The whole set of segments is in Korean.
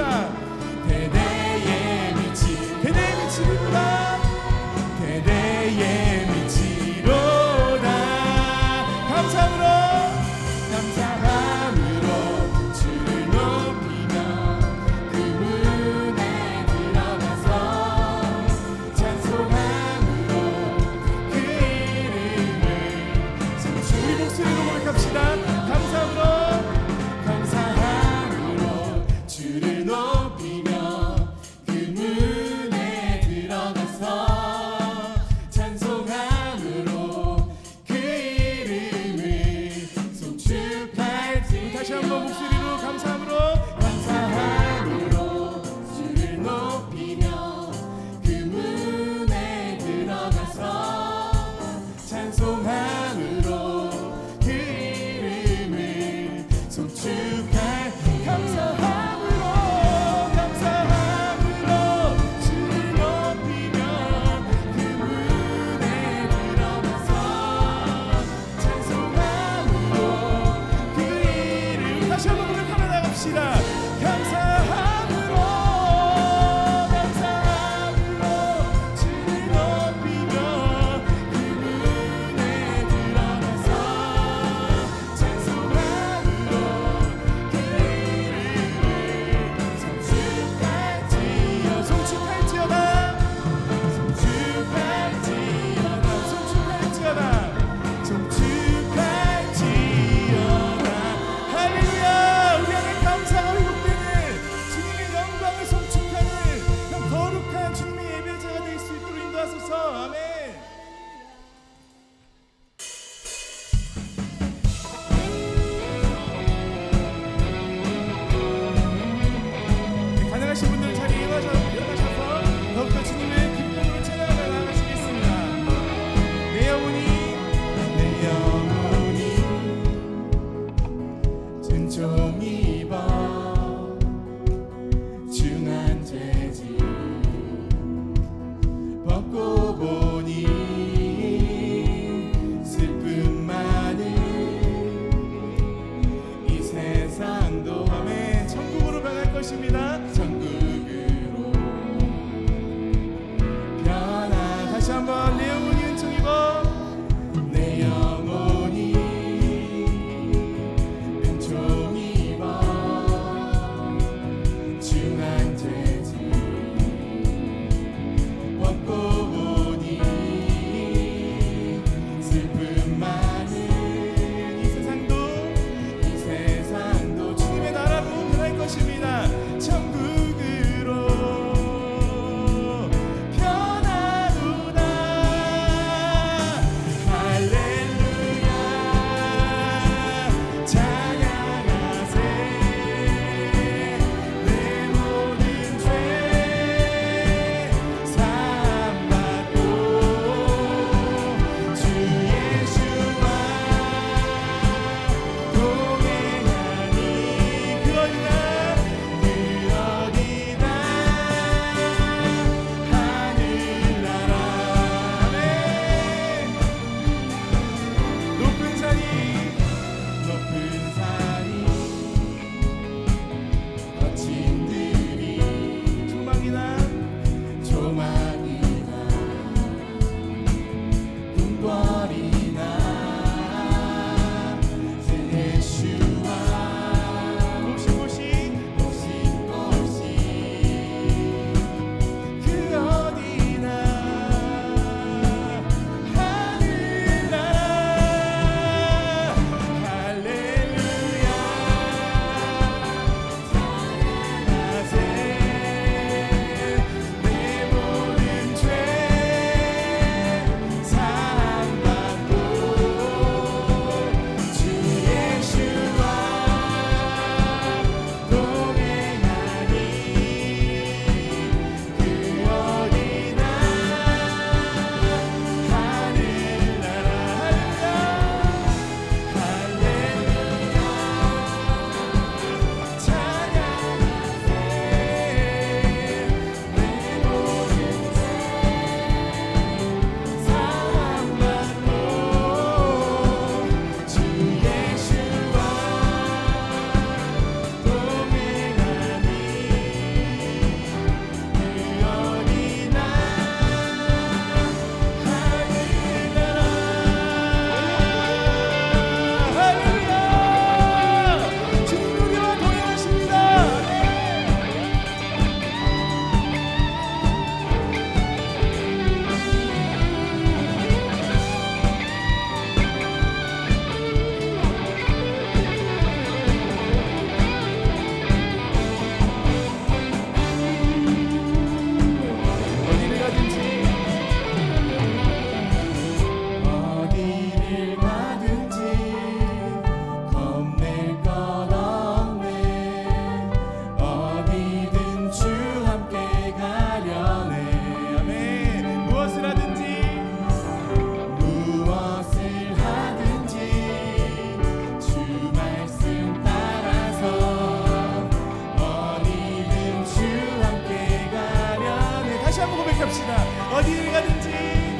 합시다. 대대의 빛이, 대대의 빛이로다, 대대의 빛이로다. 감사함으로 주를 높이며 그 문에 들어가서 찬송함으로 그 이름을 우리 목소리로 고백합시다. 감사함으로 주를 높이며 그 문에 들어가서 찬송함으로 그 이름을 송축할지. 다시 한번 목소리로 감사함으로 주를 높이며 그 문에 들어가서 찬송함으로 그 이름을 송축할. 감사함으로 주를 높이며 그 문에 들어가서 찬송함으로 그 이름. 다시 한번 고백하며 나갑시다. 감사함으로 주를 높이며 그 문에 들어가서 찬송함으로 그 이름을 송축할지어다. 할렐루야. 우리 안에 감사가 회복되는 주님의 영광을 송축하는 그런 거룩한 주님의 예배자가 될 수 있도록 인도하소서. 아멘. 가능하신 분들 자리에 일어나셔서 더욱더 주님의 기쁨으로 찬양하며 나아가시겠습니다. 내 영혼이 은총 입어 중한 죄짐 벗고 보니 슬픔 많은 이 세상도 아멘. 천국으로 변할 것입니다. 천국으로 변화. 다시 한번 내 영혼이 은총 입어, 내 영혼이 은총 입어 중한 죄짐 벗고 보니 슬픔 많은 이 세상도 주님의 나라로 변할 것입니다. 천국 고백합시다. 어디를 가든지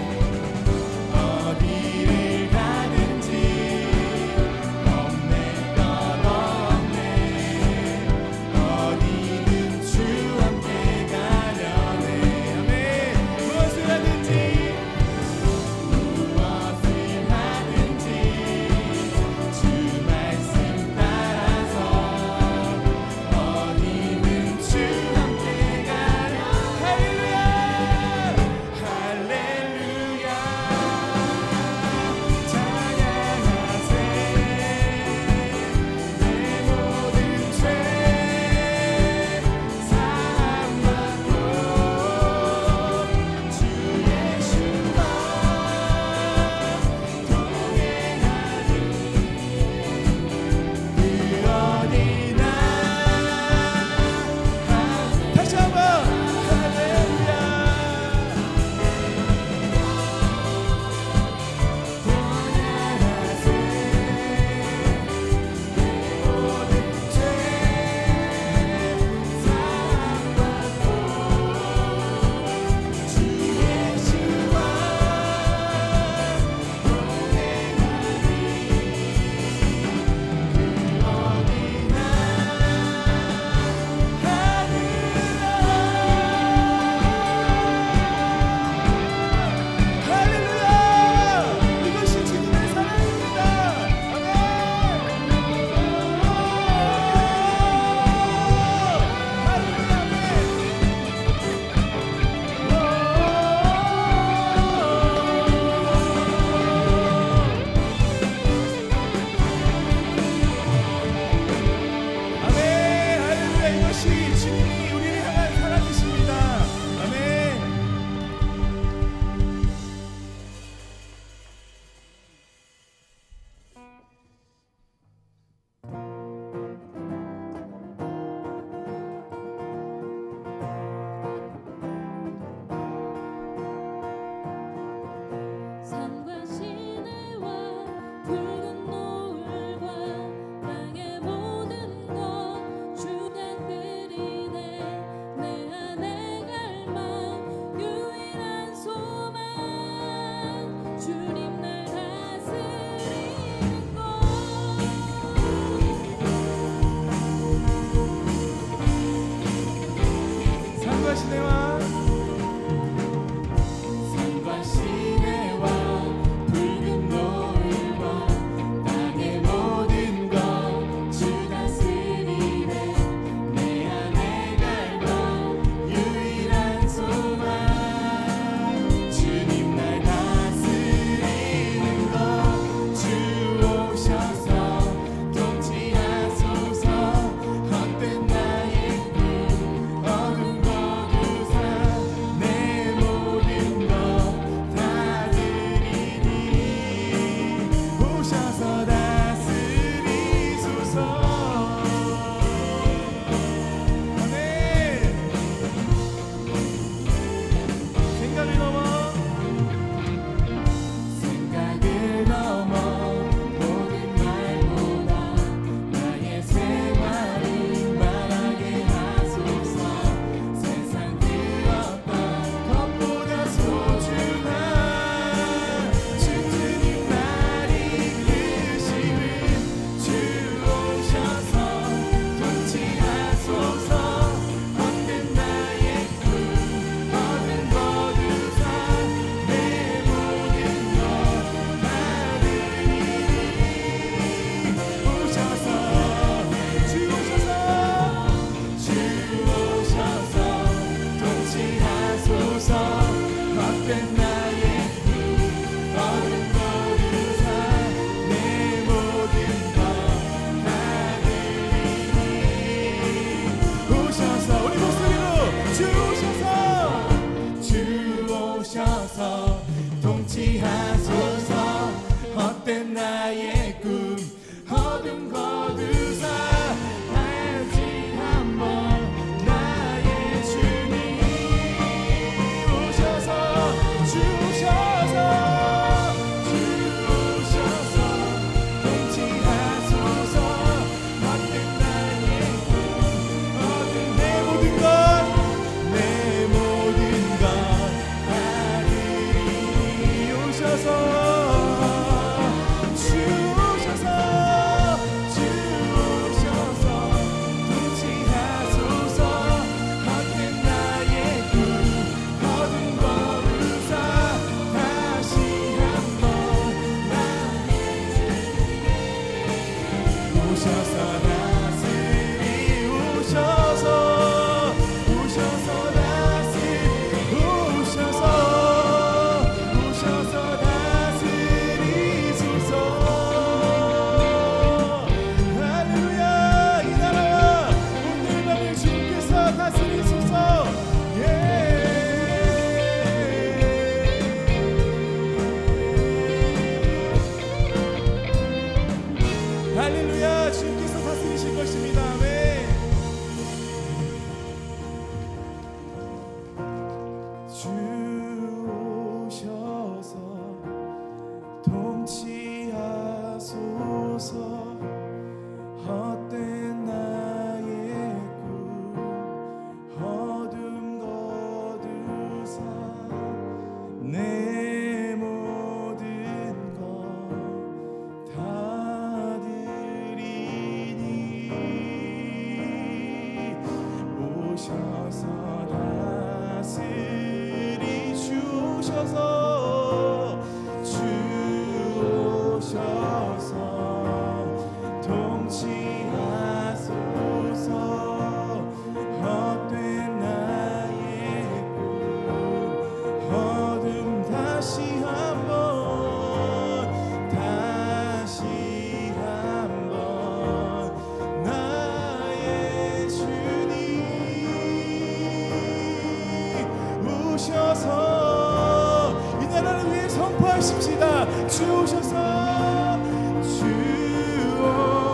이 나라를 위해 선포하십시다. 주 오셔서, 주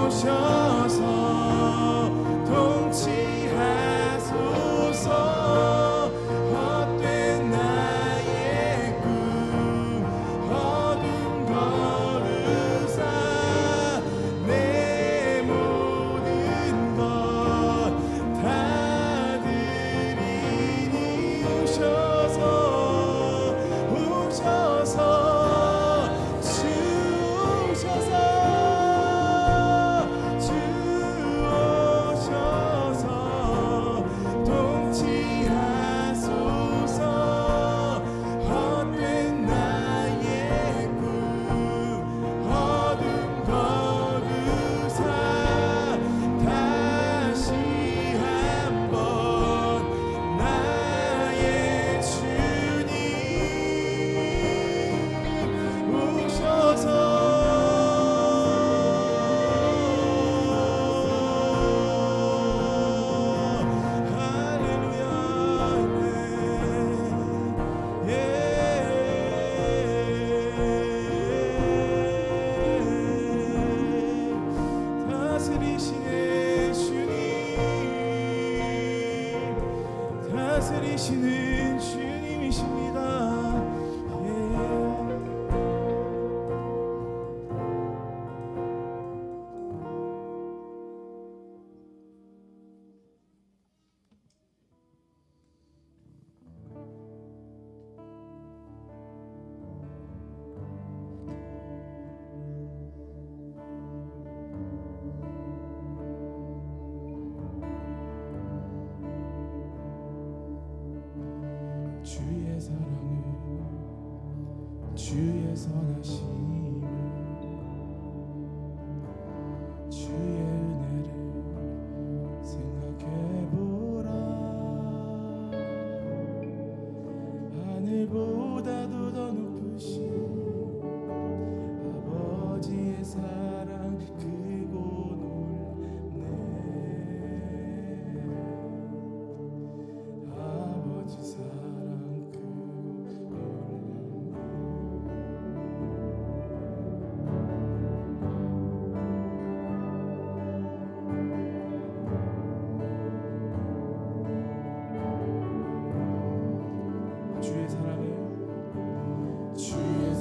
오셔서 통치하소서. 헛된 나의 꿈 어둠 거르사 내 모든 것 다 드리니 오셔서 다스리시는 주님이십니다. 주의 사랑을, 주의 선하심을, 주의 은혜를 생각해보라. 하늘보다도 더 높으신 아버지의 사랑 크고 놀네. 아버지 사랑 주의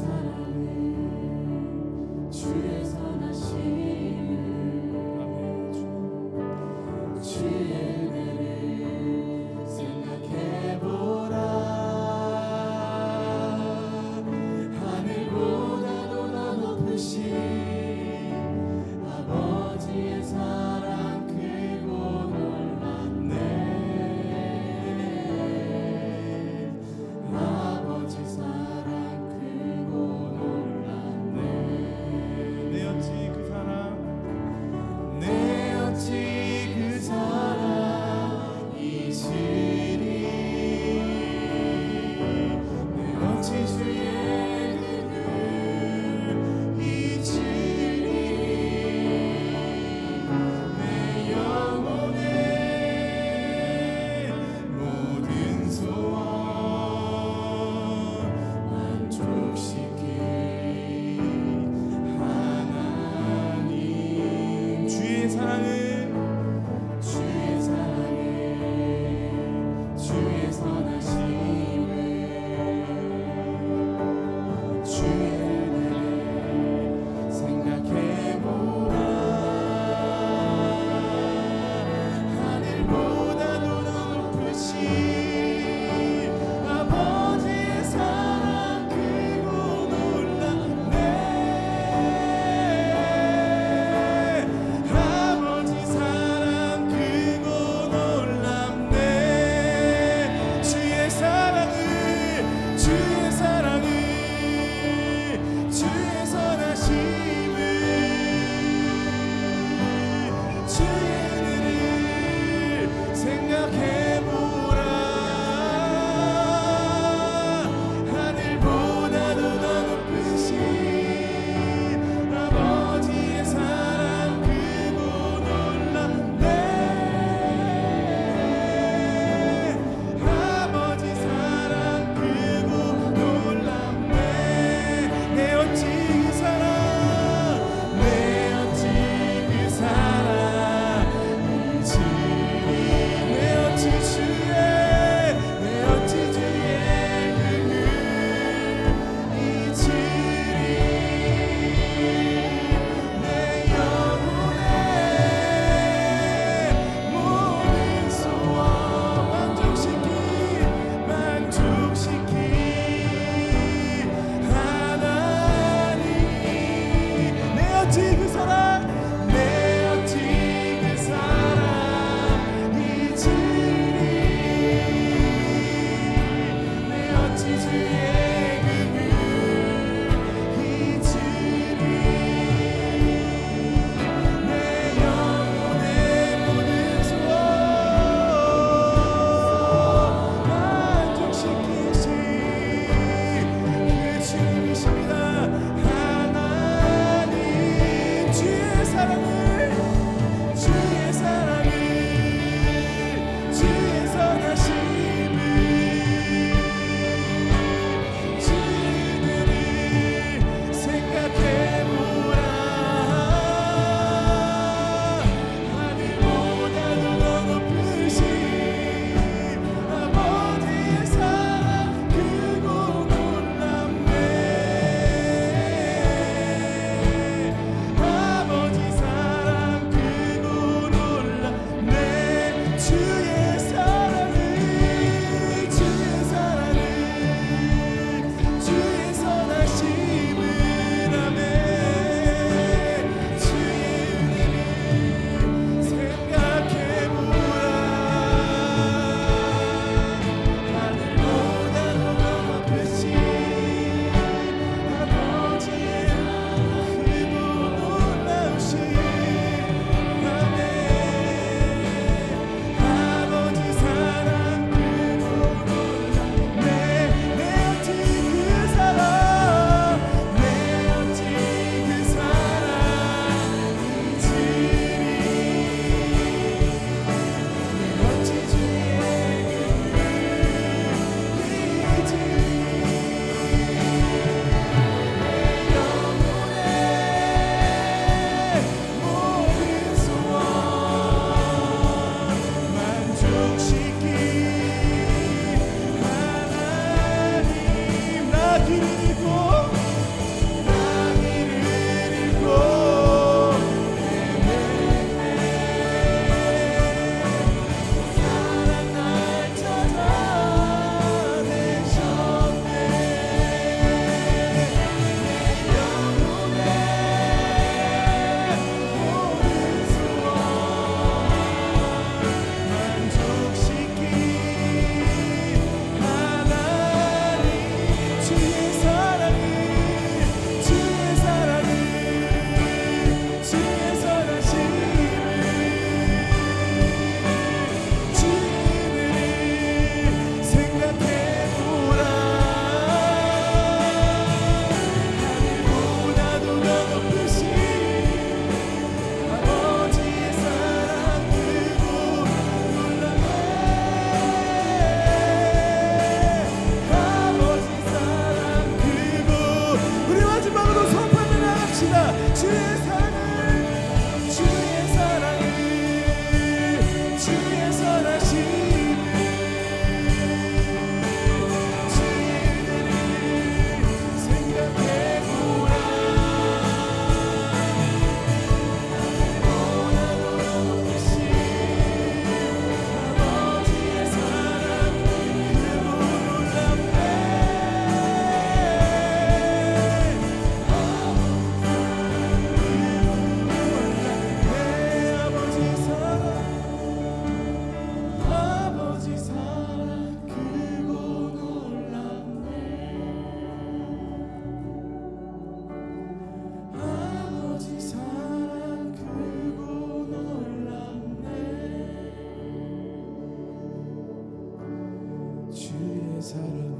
사랑을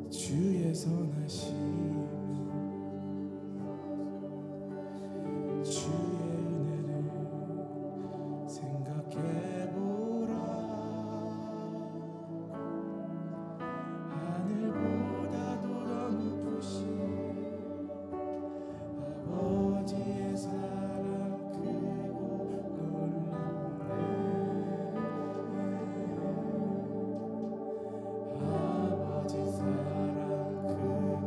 주의 선하심 주의 은혜를 생각해보라. 하늘보다도 더 높으신 아버지의 사랑 크고 놀랍네. 아버지 사랑 크고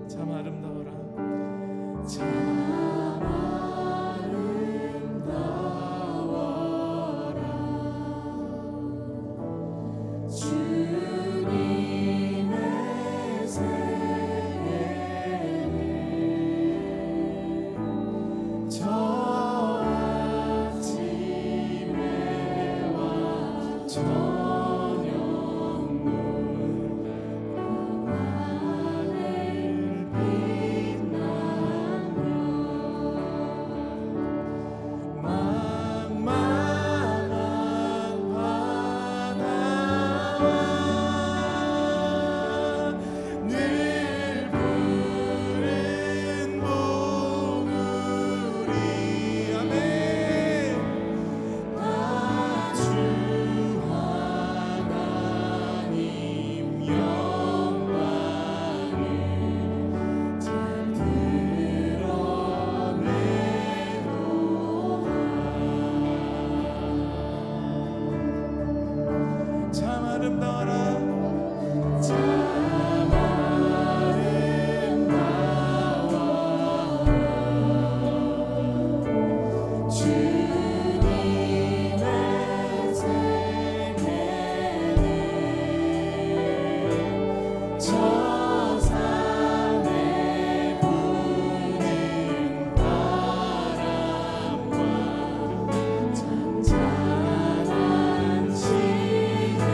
참 아름다워라. 참 아름다워라. 주님의 세계를 저 아침에 와 저녁 찬찬한 시내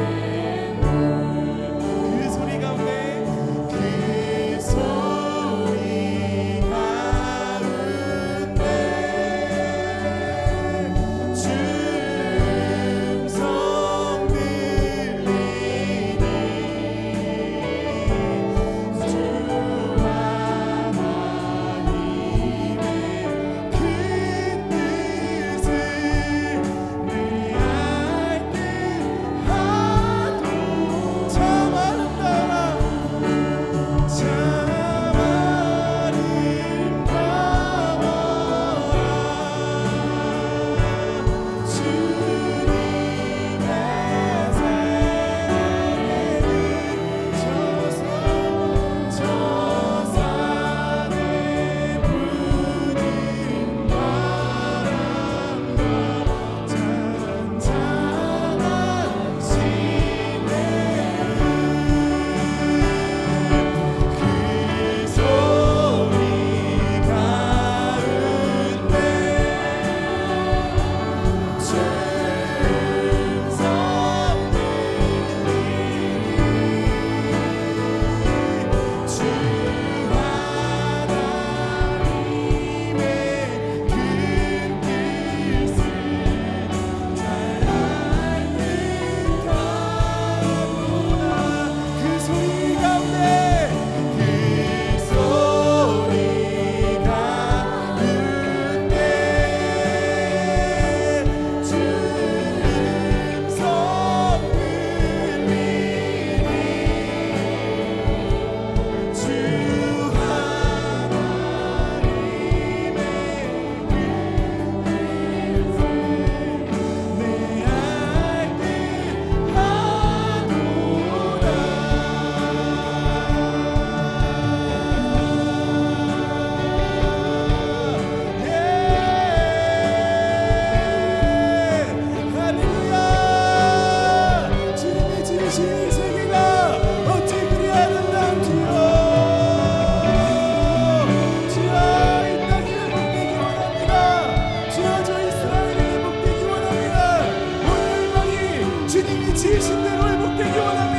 지으신 대로 회복되기 원합니다.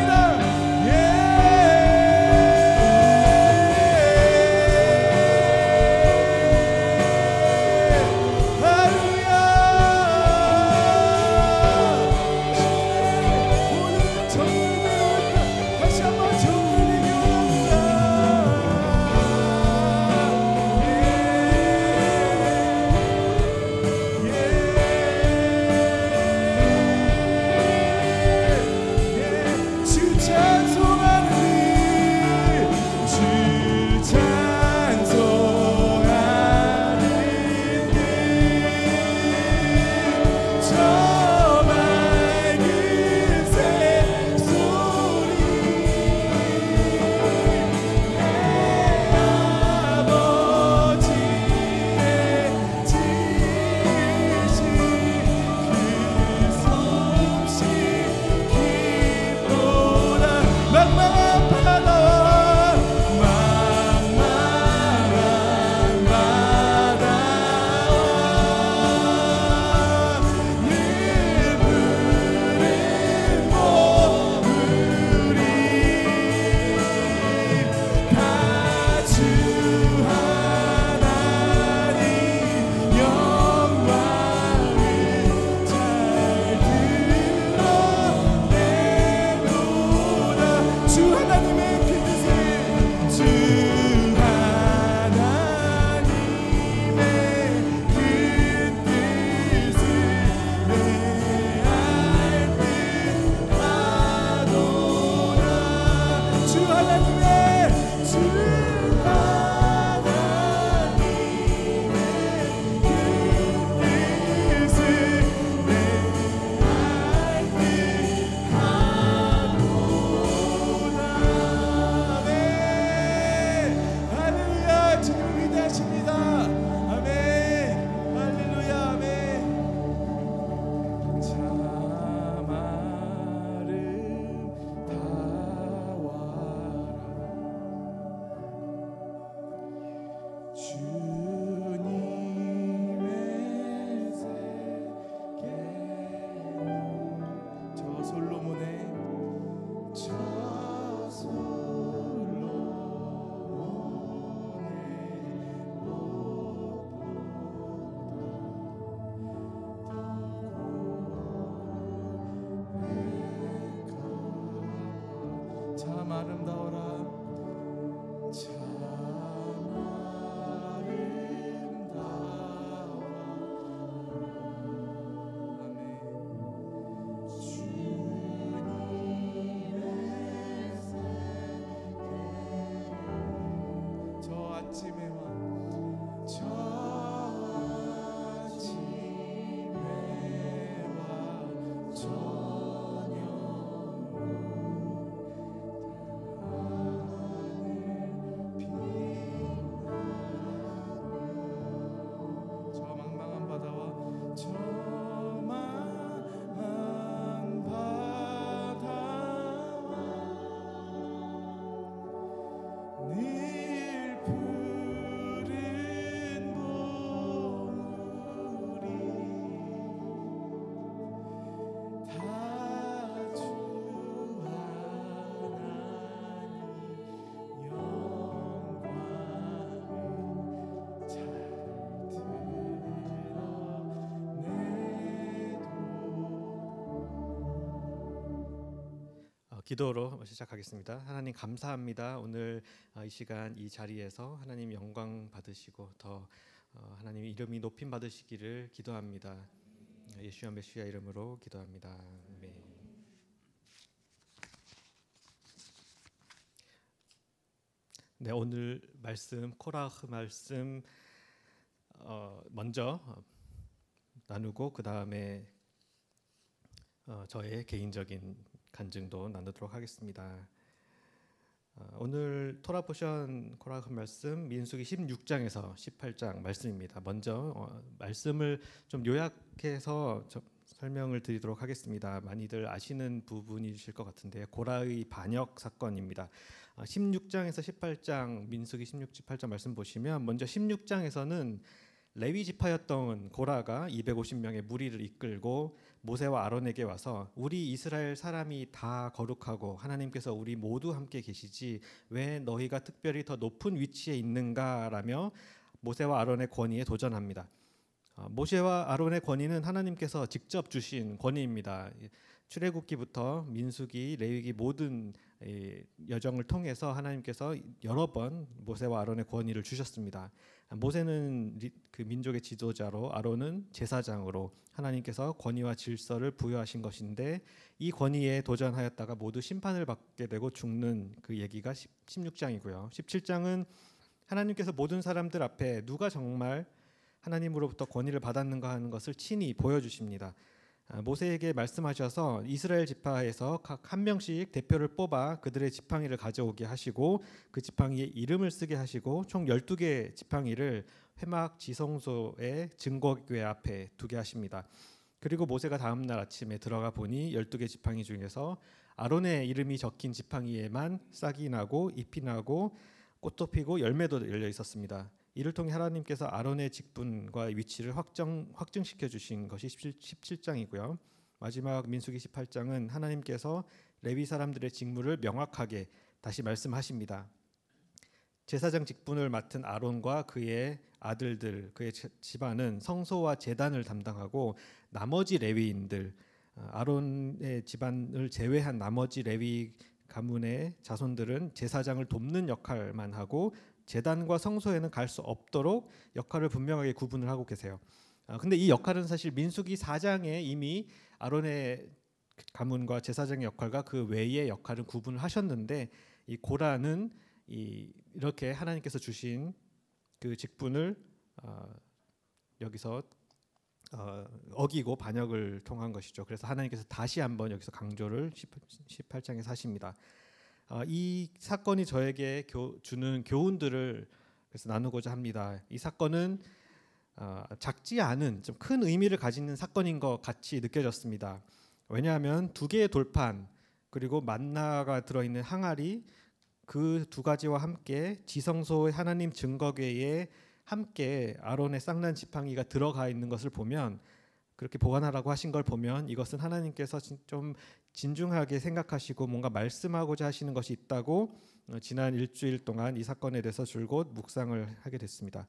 기도로 시작하겠습니다. 하나님 감사합니다. 오늘 이 시간 이 자리에서 하나님 영광 받으시고 더 하나님 이름이 높임 받으시기를 기도합니다. 예수와 메시아 이름으로 기도합니다. 아멘. 네, 오늘 말씀 코라흐 말씀 먼저 나누고 그 다음에 저의 개인적인 간증도 나누도록 하겠습니다. 오늘 토라 포션 코라흐 말씀 민수기 16장에서 18장 말씀입니다. 먼저 말씀을 좀 요약해서 설명을 드리도록 하겠습니다. 많이들 아시는 부분이실 것 같은데 고라의 반역 사건입니다. 16장에서 18장 민수기 16, 18장 말씀 보시면 먼저 16장에서는 레위 지파였던 고라가 250명의 무리를 이끌고 모세와 아론에게 와서 우리 이스라엘 사람이 다 거룩하고 하나님께서 우리 모두 함께 계시지 왜 너희가 특별히 더 높은 위치에 있는가라며 모세와 아론의 권위에 도전합니다. 모세와 아론의 권위는 하나님께서 직접 주신 권위입니다. 출애굽기부터 민수기, 레위기 모든 여정을 통해서 하나님께서 여러 번 모세와 아론의 권위를 주셨습니다. 모세는 그 민족의 지도자로, 아론은 제사장으로 하나님께서 권위와 질서를 부여하신 것인데 이 권위에 도전하였다가 모두 심판을 받게 되고 죽는 그 얘기가 16장이고요. 17장은 하나님께서 모든 사람들 앞에 누가 정말 하나님으로부터 권위를 받았는가 하는 것을 친히 보여주십니다. 모세에게 말씀하셔서 이스라엘 지파에서 각 한 명씩 대표를 뽑아 그들의 지팡이를 가져오게 하시고 그 지팡이에 이름을 쓰게 하시고 총 12개 지팡이를 회막 지성소의 증거궤 앞에 두게 하십니다. 그리고 모세가 다음 날 아침에 들어가 보니 12개 지팡이 중에서 아론의 이름이 적힌 지팡이에만 싹이 나고 잎이 나고 꽃도 피고 열매도 열려 있었습니다. 이를 통해 하나님께서 아론의 직분과 위치를 확증시켜 주신 것이 17장이고요. 마지막 민수기 18장은 하나님께서 레위 사람들의 직무를 명확하게 다시 말씀하십니다. 제사장 직분을 맡은 아론과 그의 아들들, 그의 집안은 성소와 제단을 담당하고 나머지 레위인들, 아론의 집안을 제외한 나머지 레위 가문의 자손들은 제사장을 돕는 역할만 하고 제단과 성소에는 갈 수 없도록 역할을 분명하게 구분을 하고 계세요. 근데 이 역할은 사실 민수기 4장에 이미 아론의 가문과 제사장의 역할과 그 외의 역할은 구분을 하셨는데 이 고라는 이렇게 하나님께서 주신 그 직분을 여기서 어기고 반역을 통한 것이죠. 그래서 하나님께서 다시 한번 여기서 강조를 18장에서 하십니다. 이 사건이 저에게 주는 교훈들을 그래서 나누고자 합니다. 이 사건은 작지 않은 좀 큰 의미를 가지는 사건인 것 같이 느껴졌습니다. 왜냐하면 두 개의 돌판 그리고 만나가 들어있는 항아리 그 두 가지와 함께 지성소의 하나님 증거궤에 함께 아론의 쌍난 지팡이가 들어가 있는 것을 보면 그렇게 보관하라고 하신 걸 보면 이것은 하나님께서 좀 진중하게 생각하시고 뭔가 말씀하고자 하시는 것이 있다고 지난 일주일 동안 이 사건에 대해서 줄곧 묵상을 하게 됐습니다.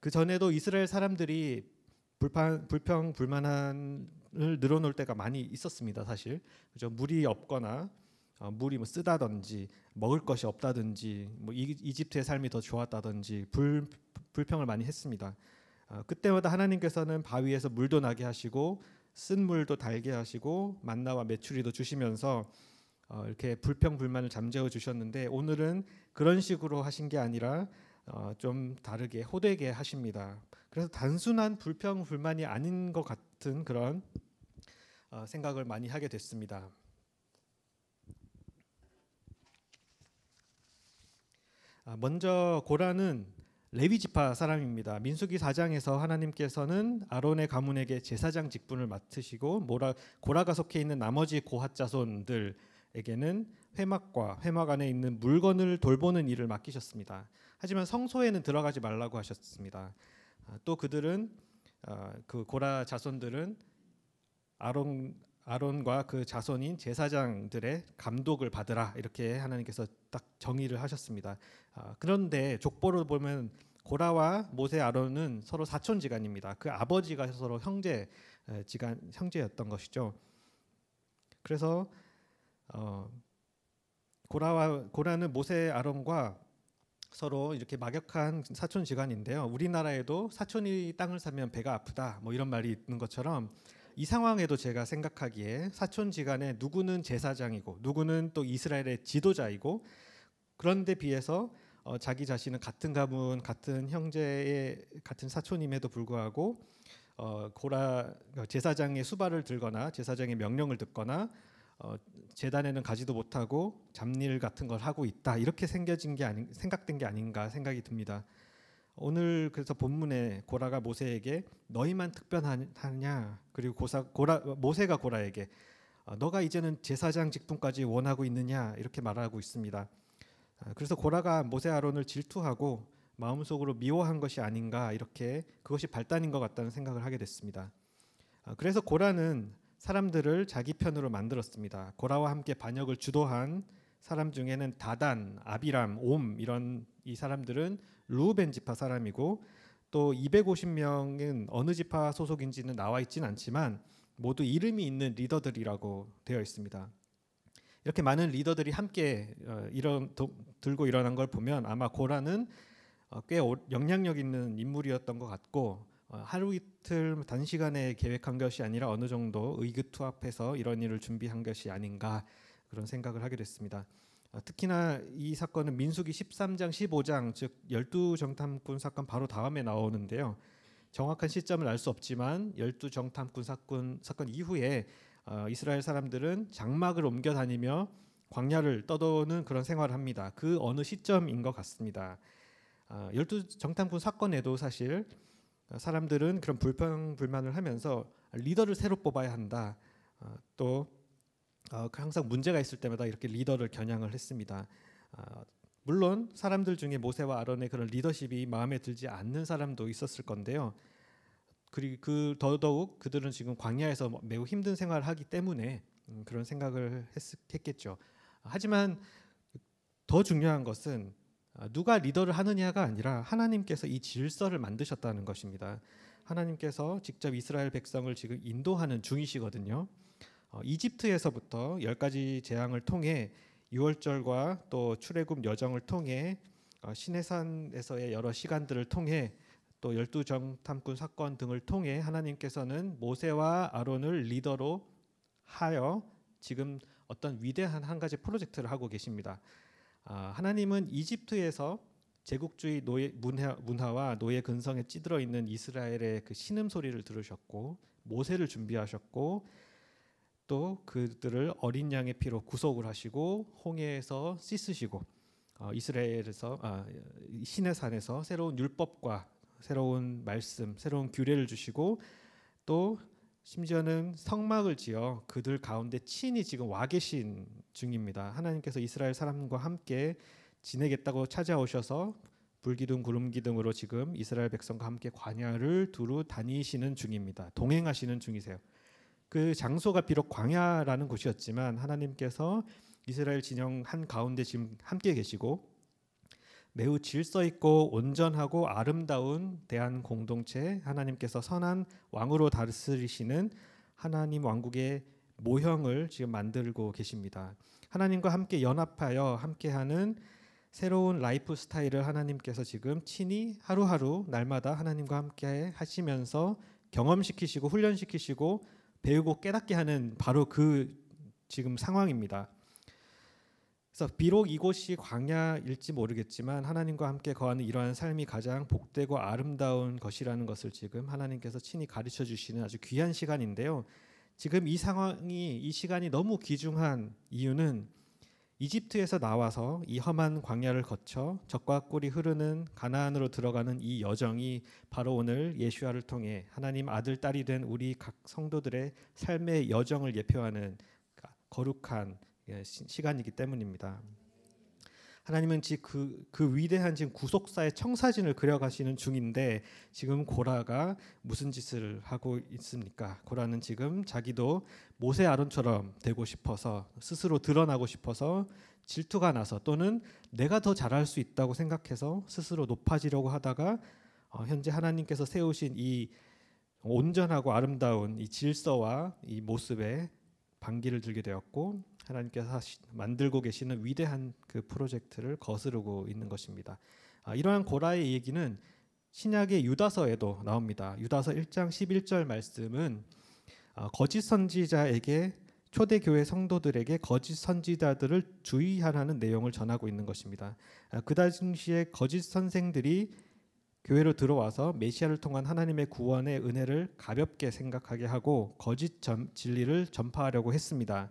그 전에도 이스라엘 사람들이 불평 불만을 늘어놓을 때가 많이 있었습니다. 사실 그죠? 물이 없거나 물이 쓰다든지 먹을 것이 없다든지 이집트의 삶이 더 좋았다든지 불평을 많이 했습니다. 그때마다 하나님께서는 바위에서 물도 나게 하시고 쓴 물도 달게 하시고 만나와 메추리도 주시면서 이렇게 불평 불만을 잠재워 주셨는데 오늘은 그런 식으로 하신 게 아니라 좀 다르게 호되게 하십니다. 그래서 단순한 불평 불만이 아닌 것 같은 그런 생각을 많이 하게 됐습니다. 먼저 고라는 레위 지파 사람입니다. 민수기 4장에서 하나님께서는 아론의 가문에게 제사장 직분을 맡으시고 고라가 속해 있는 나머지 고핫 자손들에게는 회막과 회막 안에 있는 물건을 돌보는 일을 맡기셨습니다. 하지만 성소에는 들어가지 말라고 하셨습니다. 또 그들은 그 고라 자손들은 아론과 그 자손인 제사장들의 감독을 받으라 이렇게 하나님께서 딱 정의를 하셨습니다. 그런데 족보로 보면 고라와 모세 아론은 서로 사촌지간입니다. 그 아버지가 서로 형제였던 것이죠. 그래서 고라는 모세 아론과 서로 이렇게 막역한 사촌지간인데요. 우리나라에도 사촌이 땅을 사면 배가 아프다 뭐 이런 말이 있는 것처럼 이 상황에도 제가 생각하기에 사촌지간에 누구는 제사장이고 누구는 또 이스라엘의 지도자이고 그런데 비해서 자기 자신은 같은 가문, 같은 형제의 같은 사촌임에도 불구하고 고라 제사장의 수발을 들거나 제사장의 명령을 듣거나 제단에는 가지도 못하고 잡일 같은 걸 하고 있다 이렇게 생각된 게 아닌가 생각이 듭니다. 오늘 그래서 본문에 고라가 모세에게 너희만 특별하냐 그리고 모세가 고라에게 너가 이제는 제사장 직분까지 원하고 있느냐 이렇게 말하고 있습니다. 그래서 고라가 모세 아론을 질투하고 마음속으로 미워한 것이 아닌가, 이렇게 그것이 발단인 것 같다는 생각을 하게 됐습니다. 그래서 고라는 사람들을 자기 편으로 만들었습니다. 고라와 함께 반역을 주도한 사람 중에는 다단, 아비람, 옴 이런 이 사람들은 르우벤 지파 사람이고, 또 250명은 어느 지파 소속인지는 나와 있지는 않지만 모두 이름이 있는 리더들이라고 되어 있습니다. 이렇게 많은 리더들이 함께 들고 일어난 걸 보면 아마 고라는 꽤 영향력 있는 인물이었던 것 같고, 하루 이틀 단시간에 계획한 것이 아니라 어느 정도 의기투합해서 이런 일을 준비한 것이 아닌가, 그런 생각을 하게 됐습니다. 특히나 이 사건은 민수기 13장 15장 즉 12정탐꾼 사건 바로 다음에 나오는데요. 정확한 시점을 알 수 없지만 12정탐꾼 사건 이후에 이스라엘 사람들은 장막을 옮겨 다니며 광야를 떠도는 그런 생활을 합니다. 그 어느 시점인 것 같습니다. 12정탐꾼 사건에도 사실 사람들은 그런 불평불만을 하면서 리더를 새로 뽑아야 한다. 또 항상 문제가 있을 때마다 이렇게 리더를 겨냥을 했습니다. 물론 사람들 중에 모세와 아론의 그런 리더십이 마음에 들지 않는 사람도 있었을 건데요. 그리고 더더욱 그들은 지금 광야에서 매우 힘든 생활을 하기 때문에 그런 생각을 했겠죠. 하지만 더 중요한 것은 누가 리더를 하느냐가 아니라 하나님께서 이 질서를 만드셨다는 것입니다. 하나님께서 직접 이스라엘 백성을 지금 인도하는 중이시거든요. 이집트에서부터 10가지 재앙을 통해 유월절과 또 출애굽 여정을 통해 시내산에서의 여러 시간들을 통해 또 12정탐꾼 사건 등을 통해 하나님께서는 모세와 아론을 리더로 하여 지금 어떤 위대한 한 가지 프로젝트를 하고 계십니다. 하나님은 이집트에서 제국주의 문화와 노예 근성에 찌들어 있는 이스라엘의 그 신음소리를 들으셨고, 모세를 준비하셨고, 또 그들을 어린 양의 피로 구속을 하시고 홍해에서 씻으시고, 이스라엘에서 시내산에서 새로운 율법과 새로운 말씀, 새로운 규례를 주시고, 또 심지어는 성막을 지어 그들 가운데 친히 지금 와 계신 중입니다. 하나님께서 이스라엘 사람과 함께 지내겠다고 찾아오셔서 불기둥 구름기둥으로 지금 이스라엘 백성과 함께 광야를 두루 다니시는 중입니다. 동행하시는 중이세요. 그 장소가 비록 광야라는 곳이었지만 하나님께서 이스라엘 진영 한 가운데 지금 함께 계시고, 매우 질서 있고 온전하고 아름다운 대한 공동체, 하나님께서 선한 왕으로 다스리시는 하나님 왕국의 모형을 지금 만들고 계십니다. 하나님과 함께 연합하여 함께하는 새로운 라이프 스타일을 하나님께서 지금 친히 하루하루 날마다 하나님과 함께 하시면서 경험시키시고 훈련시키시고 배우고 깨닫게 하는 바로 그 지금 상황입니다. 그래서 비록 이곳이 광야일지 모르겠지만 하나님과 함께 거하는 이러한 삶이 가장 복되고 아름다운 것이라는 것을 지금 하나님께서 친히 가르쳐 주시는 아주 귀한 시간인데요. 지금 이 상황이, 이 시간이 너무 귀중한 이유는 이집트에서 나와서 이 험한 광야를 거쳐 적과 꿀이 흐르는 가나안으로 들어가는 이 여정이 바로 오늘 예수야를 통해 하나님 아들 딸이 된 우리 각 성도들의 삶의 여정을 예표하는 거룩한 시간이기 때문입니다. 하나님은 그 위대한 지금 구속사의 청사진을 그려가시는 중인데, 지금 고라가 무슨 짓을 하고 있습니까? 고라는 지금 자기도 모세 아론처럼 되고 싶어서, 스스로 드러나고 싶어서 질투가 나서, 또는 내가 더 잘할 수 있다고 생각해서 스스로 높아지려고 하다가 현재 하나님께서 세우신 이 온전하고 아름다운 이 질서와 이 모습에 반기를 들게 되었고, 하나님께서 만들고 계시는 위대한 그 프로젝트를 거스르고 있는 것입니다. 이러한 고라의 얘기는 신약의 유다서에도 나옵니다. 유다서 1장 11절 말씀은 거짓 선지자에게, 초대교회 성도들에게 거짓 선지자들을 주의하라는 내용을 전하고 있는 것입니다. 그 당시에 거짓 선생들이 교회로 들어와서 메시아를 통한 하나님의 구원의 은혜를 가볍게 생각하게 하고 거짓 진리를 전파하려고 했습니다.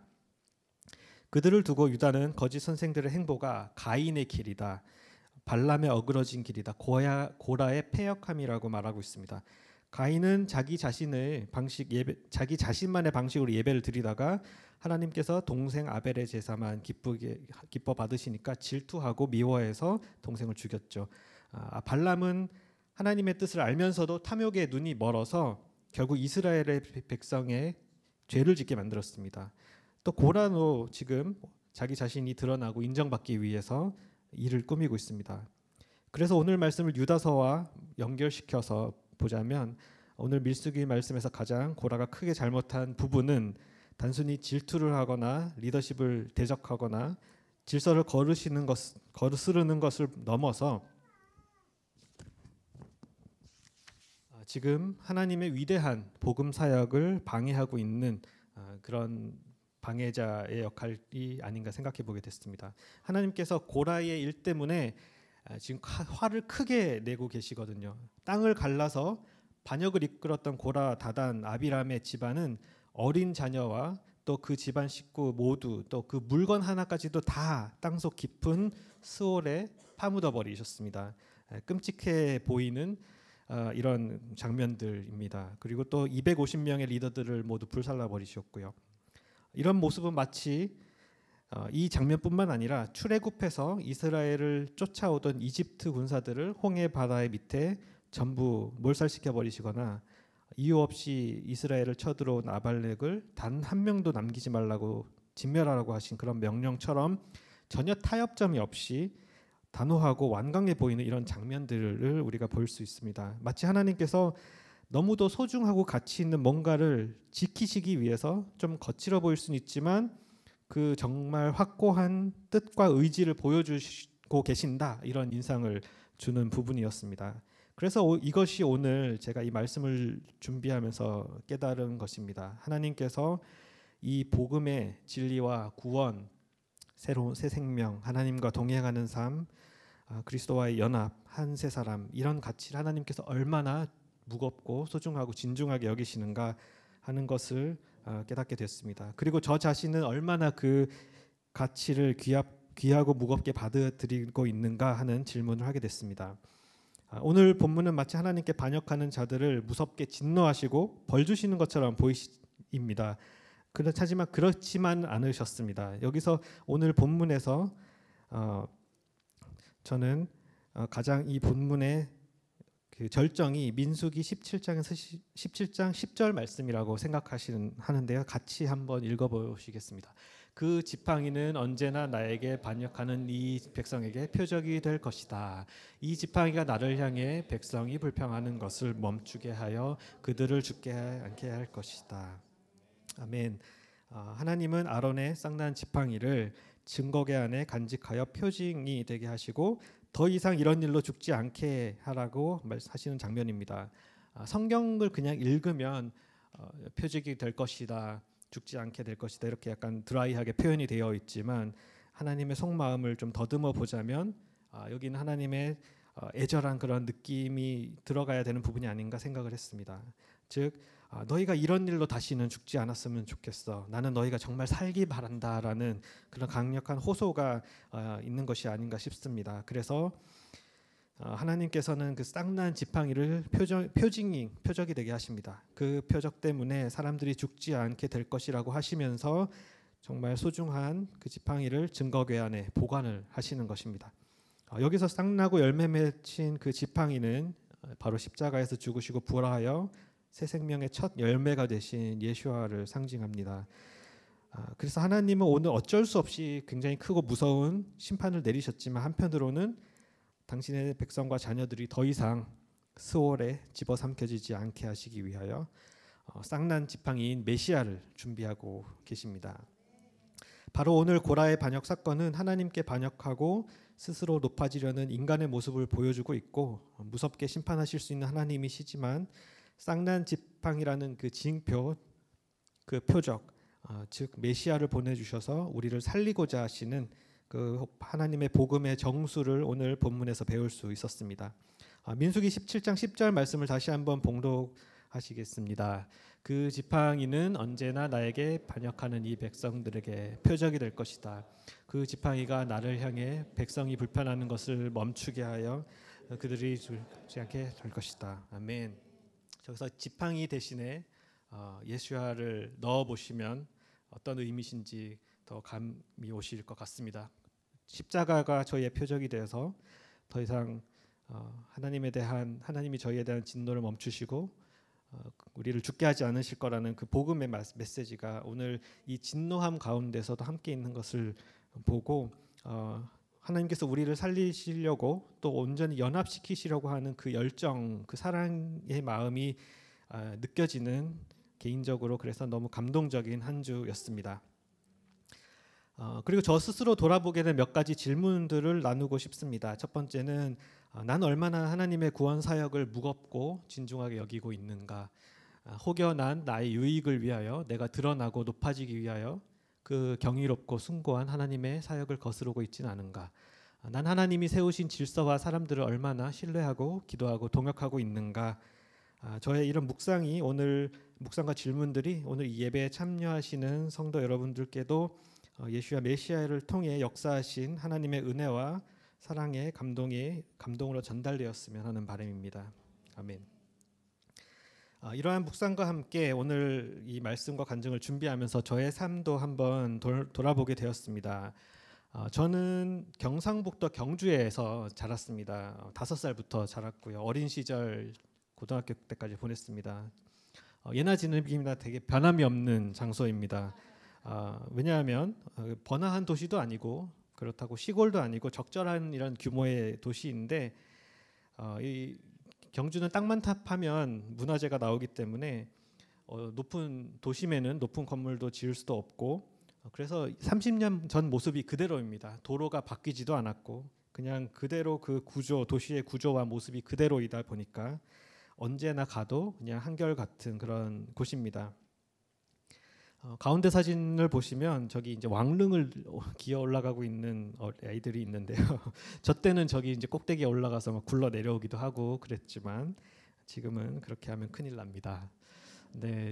그들을 두고 유다는 거짓 선생들의 행보가 가인의 길이다, 발람의 어그러진 길이다, 고라의 패역함이라고 말하고 있습니다. 가인은 자기 자신만의 방식으로 예배를 드리다가 하나님께서 동생 아벨의 제사만 기뻐 받으시니까 질투하고 미워해서 동생을 죽였죠. 발람은 하나님의 뜻을 알면서도 탐욕에 눈이 멀어서 결국 이스라엘의 백성의 죄를 짓게 만들었습니다. 또 고라도 지금 자기 자신이 드러나고 인정받기 위해서 일을 꾸미고 있습니다. 그래서 오늘 말씀을 유다서와 연결시켜서 보자면 오늘 밀수기 말씀에서 가장 고라가 크게 잘못한 부분은 단순히 질투를 하거나 리더십을 대적하거나 질서를 거스르는 것을 넘어서 지금 하나님의 위대한 복음 사역을 방해하고 있는 그런 방해자의 역할이 아닌가 생각해 보게 됐습니다. 하나님께서 고라의 일 때문에 지금 화를 크게 내고 계시거든요. 땅을 갈라서 반역을 이끌었던 고라, 다단, 아비람의 집안은 어린 자녀와 또 그 집안 식구 모두 또 그 물건 하나까지도 다 땅속 깊은 스올에 파묻어 버리셨습니다. 끔찍해 보이는 이런 장면들입니다. 그리고 또 250명의 리더들을 모두 불살라 버리셨고요. 이런 모습은 마치 이 장면뿐만 아니라 출애굽해서 이스라엘을 쫓아오던 이집트 군사들을 홍해 바다의 밑에 전부 몰살시켜 버리시거나 이유 없이 이스라엘을 쳐들어온 아발렉을 단 한 명도 남기지 말라고 진멸하라고 하신 그런 명령처럼 전혀 타협점이 없이 단호하고 완강해 보이는 이런 장면들을 우리가 볼 수 있습니다. 마치 하나님께서 너무도 소중하고 가치 있는 뭔가를 지키시기 위해서 좀 거칠어 보일 수는 있지만 그 정말 확고한 뜻과 의지를 보여주고 계신다, 이런 인상을 주는 부분이었습니다. 그래서 이것이 오늘 제가 이 말씀을 준비하면서 깨달은 것입니다. 하나님께서 이 복음의 진리와 구원, 새로운 새 생명, 하나님과 동행하는 삶, 그리스도와의 연합, 한 세 사람, 이런 가치를 하나님께서 얼마나 무겁고 소중하고 진중하게 여기시는가 하는 것을 깨닫게 됐습니다. 그리고 저 자신은 얼마나 그 가치를 귀하고 무겁게 받아들이고 있는가 하는 질문을 하게 됐습니다. 오늘 본문은 마치 하나님께 반역하는 자들을 무섭게 진노하시고 벌 주시는 것처럼 보입니다. 하지만 그렇지만 않으셨습니다. 여기서 오늘 본문에서 저는 가장 이 본문의 그 절정이 민수기 17장에서 17장 10절 말씀이라고 하는데요. 같이 한번 읽어보시겠습니다. 그 지팡이는 언제나 나에게 반역하는 이 백성에게 표적이 될 것이다. 이 지팡이가 나를 향해 백성이 불평하는 것을 멈추게 하여 그들을 죽게 않게 할 것이다. 아멘. 하나님은 아론의 쌍난 지팡이를 증거궤 안에 간직하여 표징이 되게 하시고 더 이상 이런 일로 죽지 않게 하라고 말씀하시는 장면입니다. 성경을 그냥 읽으면 표적이 될 것이다, 죽지 않게 될 것이다, 이렇게 약간 드라이하게 표현이 되어 있지만 하나님의 속마음을 좀 더듬어 보자면 여기는 하나님의 애절한 그런 느낌이 들어가야 되는 부분이 아닌가 생각을 했습니다. 즉 너희가 이런 일로 다시는 죽지 않았으면 좋겠어, 나는 너희가 정말 살기 바란다라는 그런 강력한 호소가 있는 것이 아닌가 싶습니다. 그래서 하나님께서는 그 쌍난 지팡이를 표적이 되게 하십니다. 그 표적 때문에 사람들이 죽지 않게 될 것이라고 하시면서 정말 소중한 그 지팡이를 증거궤 안에 보관을 하시는 것입니다. 여기서 쌍나고 열매 맺힌 그 지팡이는 바로 십자가에서 죽으시고 부활하여 새 생명의 첫 열매가 되신 예수와를 상징합니다. 그래서 하나님은 오늘 어쩔 수 없이 굉장히 크고 무서운 심판을 내리셨지만 한편으로는 당신의 백성과 자녀들이 더 이상 스올에 집어삼켜지지 않게 하시기 위하여 쌍난 지팡이인 메시아를 준비하고 계십니다. 바로 오늘 고라의 반역 사건은 하나님께 반역하고 스스로 높아지려는 인간의 모습을 보여주고 있고 무섭게 심판하실 수 있는 하나님이시지만 쌍난 지팡이라는 그 징표, 그 표적, 즉 메시아를 보내주셔서 우리를 살리고자 하시는 그 하나님의 복음의 정수를 오늘 본문에서 배울 수 있었습니다. 민수기 17장 10절 말씀을 다시 한번 봉독하시겠습니다. 그 지팡이는 언제나 나에게 반역하는 이 백성들에게 표적이 될 것이다. 그 지팡이가 나를 향해 백성이 불편하는 것을 멈추게 하여 그들이 죽지 않게 될 것이다. 아멘. 저기서 지팡이 대신에 예수야를 넣어 보시면 어떤 의미신지 더 감이 오실 것 같습니다. 십자가가 저희의 표적이 되어서 더 이상 하나님에 대한 하나님이 저희에 대한 진노를 멈추시고 우리를 죽게 하지 않으실 거라는 그 복음의 메시지가 오늘 이 진노함 가운데서도 함께 있는 것을 보고 하나님께서 우리를 살리시려고 또 온전히 연합시키시려고 하는 그 열정, 그 사랑의 마음이 느껴지는 개인적으로 그래서 너무 감동적인 한 주였습니다. 그리고 저 스스로 돌아보게 된 몇 가지 질문들을 나누고 싶습니다. 첫 번째는 난 얼마나 하나님의 구원 사역을 무겁고 진중하게 여기고 있는가. 혹여난 나의 유익을 위하여 내가 드러나고 높아지기 위하여 그 경이롭고 숭고한 하나님의 사역을 거스르고 있지는 않은가. 난 하나님이 세우신 질서와 사람들을 얼마나 신뢰하고 기도하고 동역하고 있는가. 저의 이런 묵상이 오늘 묵상과 질문들이 오늘 이 예배에 참여하시는 성도 여러분들께도 예수와 메시아를 통해 역사하신 하나님의 은혜와 사랑의 감동으로 전달되었으면 하는 바람입니다. 아멘. 이러한 묵상과 함께 오늘 이 말씀과 간증을 준비하면서 저의 삶도 한번 돌아보게 되었습니다. 저는 경상북도 경주에서 자랐습니다. 5살부터 자랐고요. 어린 시절 고등학교 때까지 보냈습니다. 예나 지금이나 되게 변함이 없는 장소입니다. 왜냐하면 번화한 도시도 아니고 그렇다고 시골도 아니고 적절한 이런 규모의 도시인데 이 경주는 땅만 탑하면 문화재가 나오기 때문에 높은 도심에는 높은 건물도 지을 수도 없고 그래서 30년 전 모습이 그대로입니다. 도로가 바뀌지도 않았고 그냥 그대로 그 구조, 도시의 구조와 모습이 그대로이다 보니까 언제나 가도 그냥 한결같은 그런 곳입니다. 가운데 사진을 보시면 저기 이제 왕릉을 기어 올라가고 있는 아이들이 있는데요. 저 때는 저기 이제 꼭대기에 올라가서 막 굴러 내려오기도 하고 그랬지만 지금은 그렇게 하면 큰일 납니다. 네,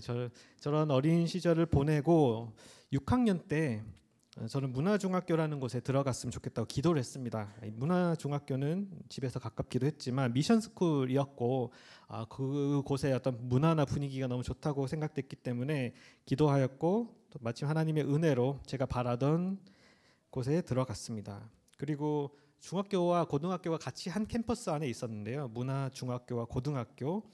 저런 어린 시절을 보내고 6학년 때 저는 문화중학교라는 곳에 들어갔으면 좋겠다고 기도를 했습니다. 문화중학교는 집에서 가깝기도 했지만 미션스쿨이었고 그곳의 어떤 문화나 분위기가 너무 좋다고 생각됐기 때문에 기도하였고 또 마침 하나님의 은혜로 제가 바라던 곳에 들어갔습니다. 그리고 중학교와 고등학교가 같이 한 캠퍼스 안에 있었는데요. 문화중학교와 고등학교,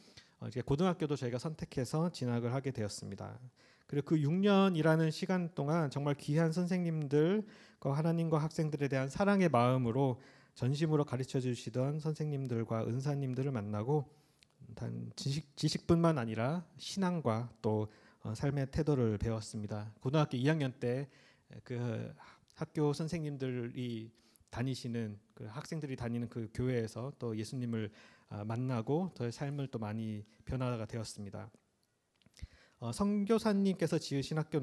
고등학교도 저희가 선택해서 진학을 하게 되었습니다. 그리고 그 6년이라는 시간 동안 정말 귀한 선생님들과 하나님과 학생들에 대한 사랑의 마음으로 전심으로 가르쳐 주시던 선생님들과 은사님들을 만나고 단 지식뿐만 아니라 신앙과 또 삶의 태도를 배웠습니다. 고등학교 2학년 때 그 학교 선생님들이 다니시는 그 학생들이 다니는 그 교회에서 또 예수님을 만나고 저의 삶을 또 많이 변화가 되었습니다. 선교사님께서 지으신 학교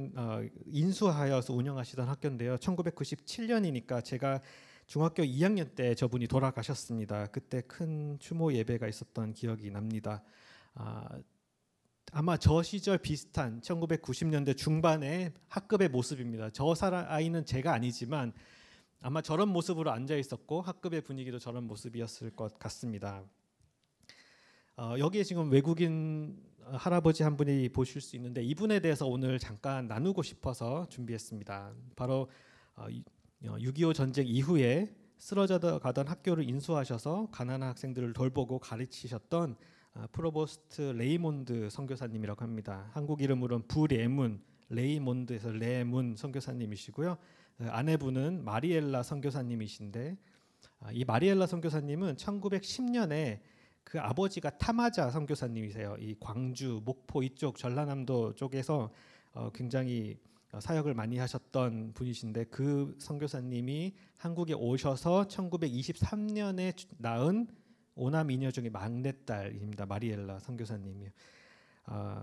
인수하여서 운영하시던 학교인데요. 1997년이니까 제가 중학교 2학년 때 저분이 돌아가셨습니다. 그때 큰 추모 예배가 있었던 기억이 납니다. 아마 저 시절 비슷한 1990년대 중반의 학급의 모습입니다. 저 아이는 제가 아니지만 아마 저런 모습으로 앉아 있었고 학급의 분위기도 저런 모습이었을 것 같습니다. 여기에 지금 외국인 할아버지 한 분이 보실 수 있는데 이분에 대해서 오늘 잠깐 나누고 싶어서 준비했습니다. 바로 6.25 전쟁 이후에 쓰러져 가던 학교를 인수하셔서 가난한 학생들을 돌보고 가르치셨던 프로보스트 레이몬드 선교사님이라고 합니다. 한국 이름으로는 부레문, 레이몬드에서 레문 선교사님이시고요. 아내분은 마리엘라 선교사님이신데 이 마리엘라 선교사님은 1910년에 그 아버지가 타마자 선교사님이세요. 이 광주, 목포 이쪽 전라남도 쪽에서 굉장히 사역을 많이 하셨던 분이신데 그 선교사님이 한국에 오셔서 1923년에 낳은 오남 이녀 중에 막내딸입니다. 마리엘라 선교사님이요.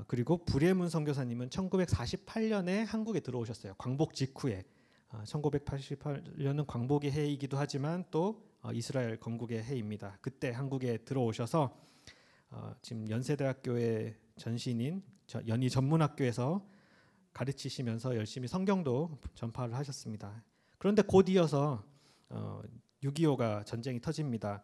그리고 부레문 선교사님은 1948년에 한국에 들어오셨어요. 광복 직후에. 1988년은 광복의 해이기도 하지만 또 이스라엘 건국의 해입니다. 그때 한국에 들어오셔서 지금 연세대학교의 전신인 연희 전문학교에서 가르치시면서 열심히 성경도 전파를 하셨습니다. 그런데 곧 이어서 6.25가 전쟁이 터집니다.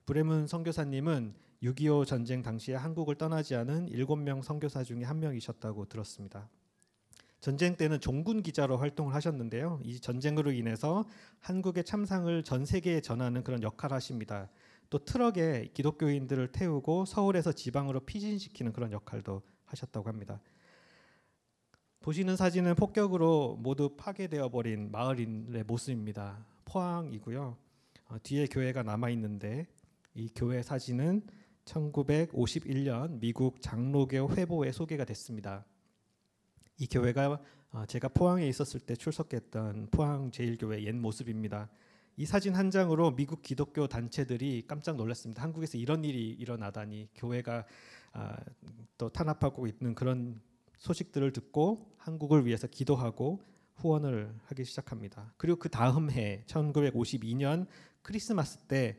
브레문 선교사님은 6.25 전쟁 당시에 한국을 떠나지 않은 7명 선교사 중에 한 명이셨다고 들었습니다. 전쟁 때는 종군 기자로 활동을 하셨는데요. 이 전쟁으로 인해서 한국의 참상을 전 세계에 전하는 그런 역할을 하십니다. 또 트럭에 기독교인들을 태우고 서울에서 지방으로 피신시키는 그런 역할도 하셨다고 합니다. 보시는 사진은 폭격으로 모두 파괴되어 버린 마을의 모습입니다. 포항이고요. 뒤에 교회가 남아 있는데 이 교회 사진은 1951년 미국 장로교 회보에 소개가 됐습니다. 이 교회가 제가 포항에 있었을 때 출석했던 포항 제1교회 옛 모습입니다. 이 사진 한 장으로 미국 기독교 단체들이 깜짝 놀랐습니다. 한국에서 이런 일이 일어나다니, 교회가 또 탄압하고 있는 그런 소식들을 듣고 한국을 위해서 기도하고 후원을 하기 시작합니다. 그리고 그 다음 해 1952년 크리스마스 때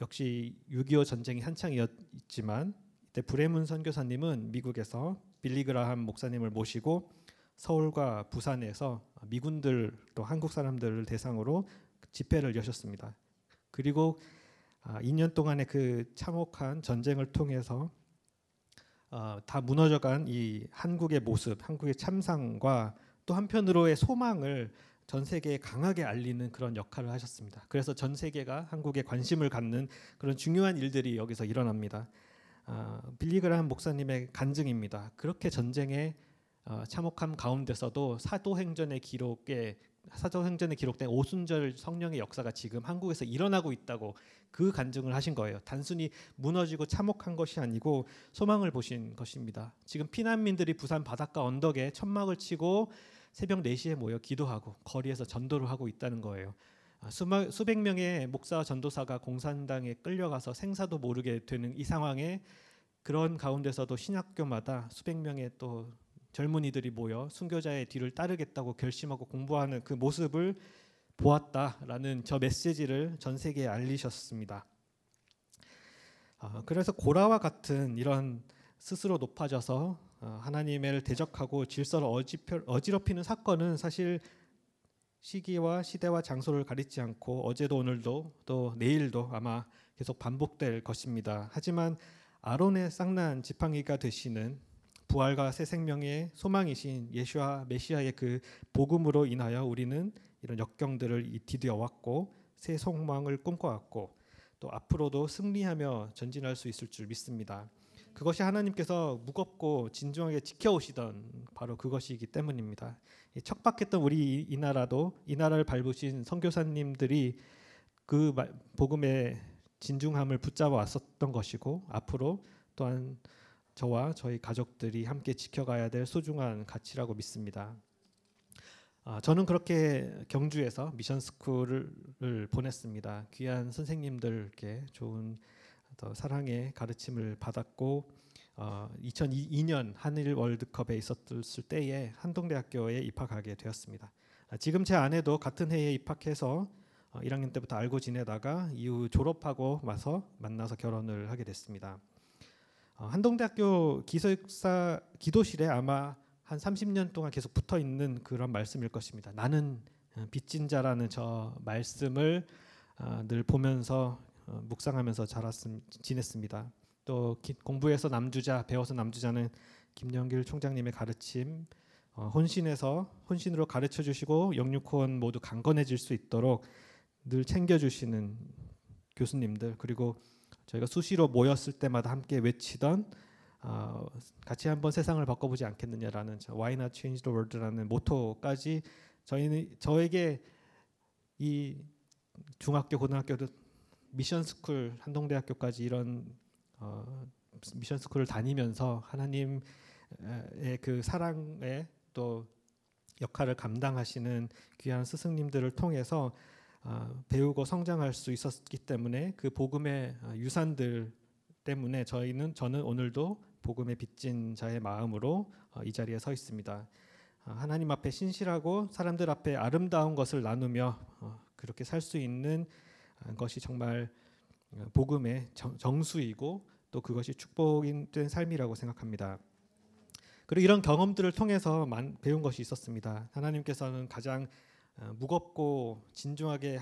역시 6.25 전쟁이 한창이었지만 이때 브레문 선교사님은 미국에서 빌리 그라함 목사님을 모시고 서울과 부산에서 미군들 또 한국 사람들을 대상으로 집회를 여셨습니다. 그리고 2년 동안의 그 참혹한 전쟁을 통해서 다 무너져간 이 한국의 모습, 한국의 참상과 또 한편으로의 소망을 전 세계에 강하게 알리는 그런 역할을 하셨습니다. 그래서 전 세계가 한국에 관심을 갖는 그런 중요한 일들이 여기서 일어납니다. 빌리 그라함 목사님의 간증입니다. 그렇게 전쟁의 참혹함 가운데서도 사도행전에 기록된 오순절 성령의 역사가 지금 한국에서 일어나고 있다고 그 간증을 하신 거예요. 단순히 무너지고 참혹한 것이 아니고 소망을 보신 것입니다. 지금 피난민들이 부산 바닷가 언덕에 천막을 치고 새벽 4시에 모여 기도하고 거리에서 전도를 하고 있다는 거예요. 수백 명의 목사와 전도사가 공산당에 끌려가서 생사도 모르게 되는 이 상황에 그런 가운데서도 신학교마다 수백 명의 또 젊은이들이 모여 순교자의 뒤를 따르겠다고 결심하고 공부하는 그 모습을 보았다라는 저 메시지를 전 세계에 알리셨습니다. 그래서 고라와 같은 이런 스스로 높아져서 하나님을 대적하고 질서를 어지럽히는 사건은 사실 시기와 시대와 장소를 가리지 않고 어제도 오늘도 또 내일도 아마 계속 반복될 것입니다. 하지만 아론의 쌍난 지팡이가 되시는 부활과 새 생명의 소망이신 예수와 메시아의 그 복음으로 인하여 우리는 이런 역경들을 디뎌왔고 새 소망을 꿈꿔왔고 또 앞으로도 승리하며 전진할 수 있을 줄 믿습니다. 그것이 하나님께서 무겁고 진중하게 지켜오시던 바로 그것이기 때문입니다. 척박했던 우리 이 나라를 밟으신 선교사님들이 그 복음의 진중함을 붙잡아 왔었던 것이고 앞으로 또한 저와 저희 가족들이 함께 지켜가야 될 소중한 가치라고 믿습니다. 저는 그렇게 경주에서 미션 스쿨을 보냈습니다. 귀한 선생님들께 좋은 사랑의 가르침을 받았고 2002년 한일 월드컵에 있었을 때에 한동대학교에 입학하게 되었습니다. 지금 제 아내도 같은 해에 입학해서 1학년 때부터 알고 지내다가 이후 졸업하고 와서 만나서 결혼을 하게 됐습니다. 한동대학교 기숙사 기도실에 아마 한 30년 동안 계속 붙어 있는 그런 말씀일 것입니다. 나는 빚진 자라는 저 말씀을 늘 보면서 묵상하면서 지냈습니다. 또 공부해서 남주자, 배워서 남주자는 김영길 총장님의 가르침, 혼신으로 가르쳐 주시고 영육혼 모두 강건해질 수 있도록 늘 챙겨주시는 교수님들, 그리고 저희가 수시로 모였을 때마다 함께 외치던 같이 한번 세상을 바꿔보지 않겠느냐라는 Why not change the world라는 모토까지 저에게 이 중학교, 고등학교도 미션스쿨, 한동대학교까지 이런 미션스쿨을 다니면서 하나님의 그 사랑의 또 역할을 감당하시는 귀한 스승님들을 통해서 배우고 성장할 수 있었기 때문에 그 복음의 유산들 때문에 저는 오늘도 복음의 빚진 자의 마음으로 이 자리에 서 있습니다. 하나님 앞에 신실하고 사람들 앞에 아름다운 것을 나누며 그렇게 살 수 있는 것이 정말 복음의 정수이고 또 그것이 축복된 삶이라고 생각합니다. 그리고 이런 경험들을 통해서 배운 것이 있었습니다. 하나님께서는 가장 무겁고 진중하게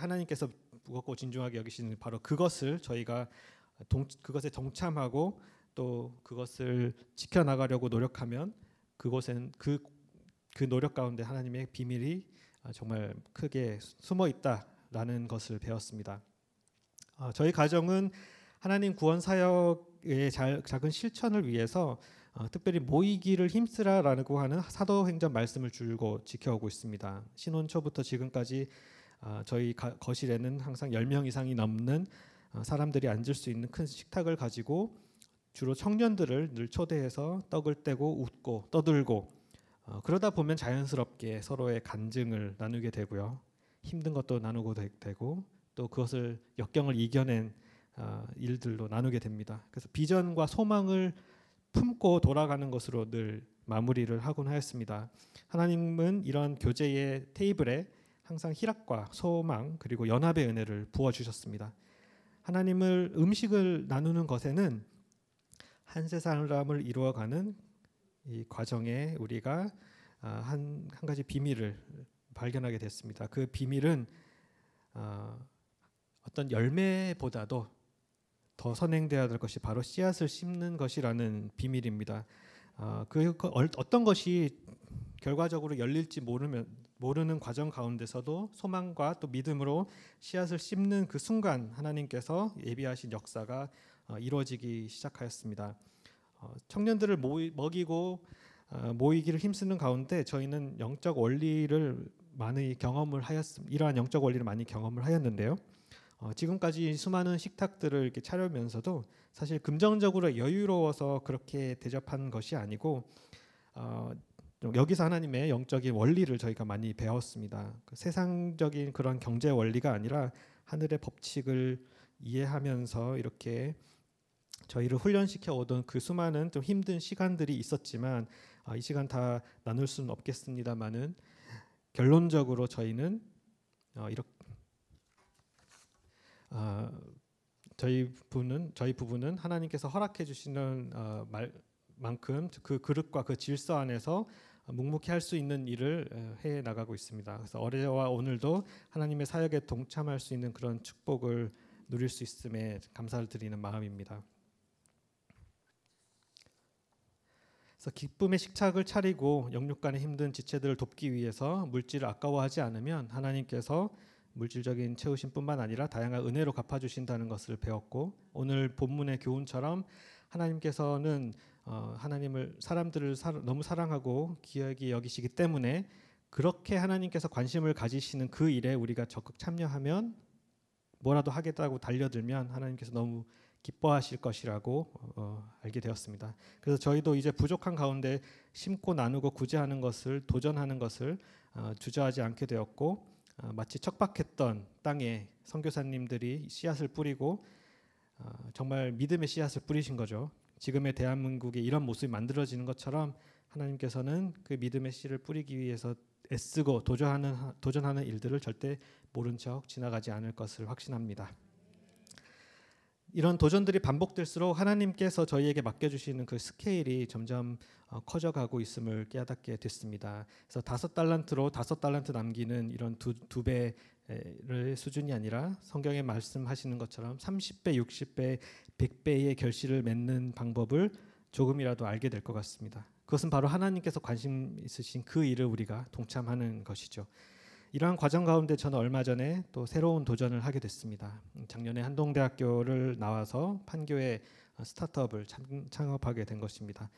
여기시는 바로 그것을 저희가 그것에 동참하고 또 그것을 지켜나가려고 노력하면 그곳엔 그 노력 가운데 하나님의 비밀이 정말 크게 숨어 있다라는 것을 배웠습니다. 저희 가정은 하나님 구원 사역의 작은 실천을 위해서 특별히 모이기를 힘쓰라라고 하는 사도행전 말씀을 줄곧 지켜오고 있습니다. 신혼 초부터 지금까지 저희 거실에는 항상 10명 이상이 넘는 사람들이 앉을 수 있는 큰 식탁을 가지고 주로 청년들을 늘 초대해서 떡을 떼고 웃고 떠들고 그러다 보면 자연스럽게 서로의 간증을 나누게 되고요. 힘든 것도 나누고 되고 또 그것을 역경을 이겨낸 일들로 나누게 됩니다. 그래서 비전과 소망을 품고 돌아가는 것으로 늘 마무리를 하곤 하였습니다. 하나님은 이런 교제의 테이블에 항상 희락과 소망 그리고 연합의 은혜를 부어주셨습니다. 하나님을 음식을 나누는 것에는 한 세 사람을 이루어가는 이 과정에 우리가 한 가지 비밀을 발견하게 됐습니다. 그 비밀은 어떤 열매보다도 더 선행되어야 될 것이 바로 씨앗을 심는 것이라는 비밀입니다. 어떤 것이 결과적으로 열릴지 모르는 과정 가운데서도 소망과 또 믿음으로 씨앗을 심는 그 순간 하나님께서 예비하신 역사가 이루어지기 시작하였습니다. 청년들을 먹이고 모이기를 힘쓰는 가운데 저희는 영적 원리를 많이 경험을 하였습니다. 이러한 영적 원리를 많이 경험을 하였는데요. 지금까지 수많은 식탁들을 이렇게 차려면서도 사실 금전적으로 여유로워서 그렇게 대접한 것이 아니고 여기서 하나님의 영적인 원리를 저희가 많이 배웠습니다. 세상적인 그런 경제 원리가 아니라 하늘의 법칙을 이해하면서 이렇게 저희를 훈련시켜 오던 그 수많은 좀 힘든 시간들이 있었지만 이 시간 다 나눌 수는 없겠습니다만은 결론적으로 저희는 이렇게 저희 부부는 하나님께서 허락해 주시는 만큼 그 그릇과 그 질서 안에서 묵묵히 할 수 있는 일을 해 나가고 있습니다. 그래서 어제와 오늘도 하나님의 사역에 동참할 수 있는 그런 축복을 누릴 수 있음에 감사를 드리는 마음입니다. 그래서 기쁨의 식탁을 차리고 영육간의 힘든 지체들을 돕기 위해서 물질을 아까워하지 않으면 하나님께서 물질적인 채우심뿐만 아니라 다양한 은혜로 갚아주신다는 것을 배웠고 오늘 본문의 교훈처럼 하나님께서는 하나님을 사람들을 너무 사랑하고 귀하게 여기시기 때문에 그렇게 하나님께서 관심을 가지시는 그 일에 우리가 적극 참여하면 뭐라도 하겠다고 달려들면 하나님께서 너무 기뻐하실 것이라고 알게 되었습니다. 그래서 저희도 이제 부족한 가운데 심고 나누고 구제하는 것을 도전하는 것을 주저하지 않게 되었고 마치 척박했던 땅에 선교사님들이 씨앗을 뿌리고 정말 믿음의 씨앗을 뿌리신 거죠. 지금의 대한민국에 이런 모습이 만들어지는 것처럼 하나님께서는 그 믿음의 씨를 뿌리기 위해서 애쓰고 도전하는 일들을 절대 모른 척 지나가지 않을 것을 확신합니다. 이런 도전들이 반복될수록 하나님께서 저희에게 맡겨주시는 그 스케일이 점점 커져가고 있음을 깨닫게 됐습니다. 그래서 5달란트로 5달란트 남기는 이런 두 배의 수준이 아니라 성경에 말씀하시는 것처럼 30배, 60배, 100배의 결실을 맺는 방법을 조금이라도 알게 될 것 같습니다. 그것은 바로 하나님께서 관심 있으신 그 일을 우리가 동참하는 것이죠. 이러한 과정 가운데 저는 얼마 전에 또 새로운 도전을 하게 됐습니다. 작년에 한동대학교를 나와서 판교에 스타트업을 창업하게 된 것입니다.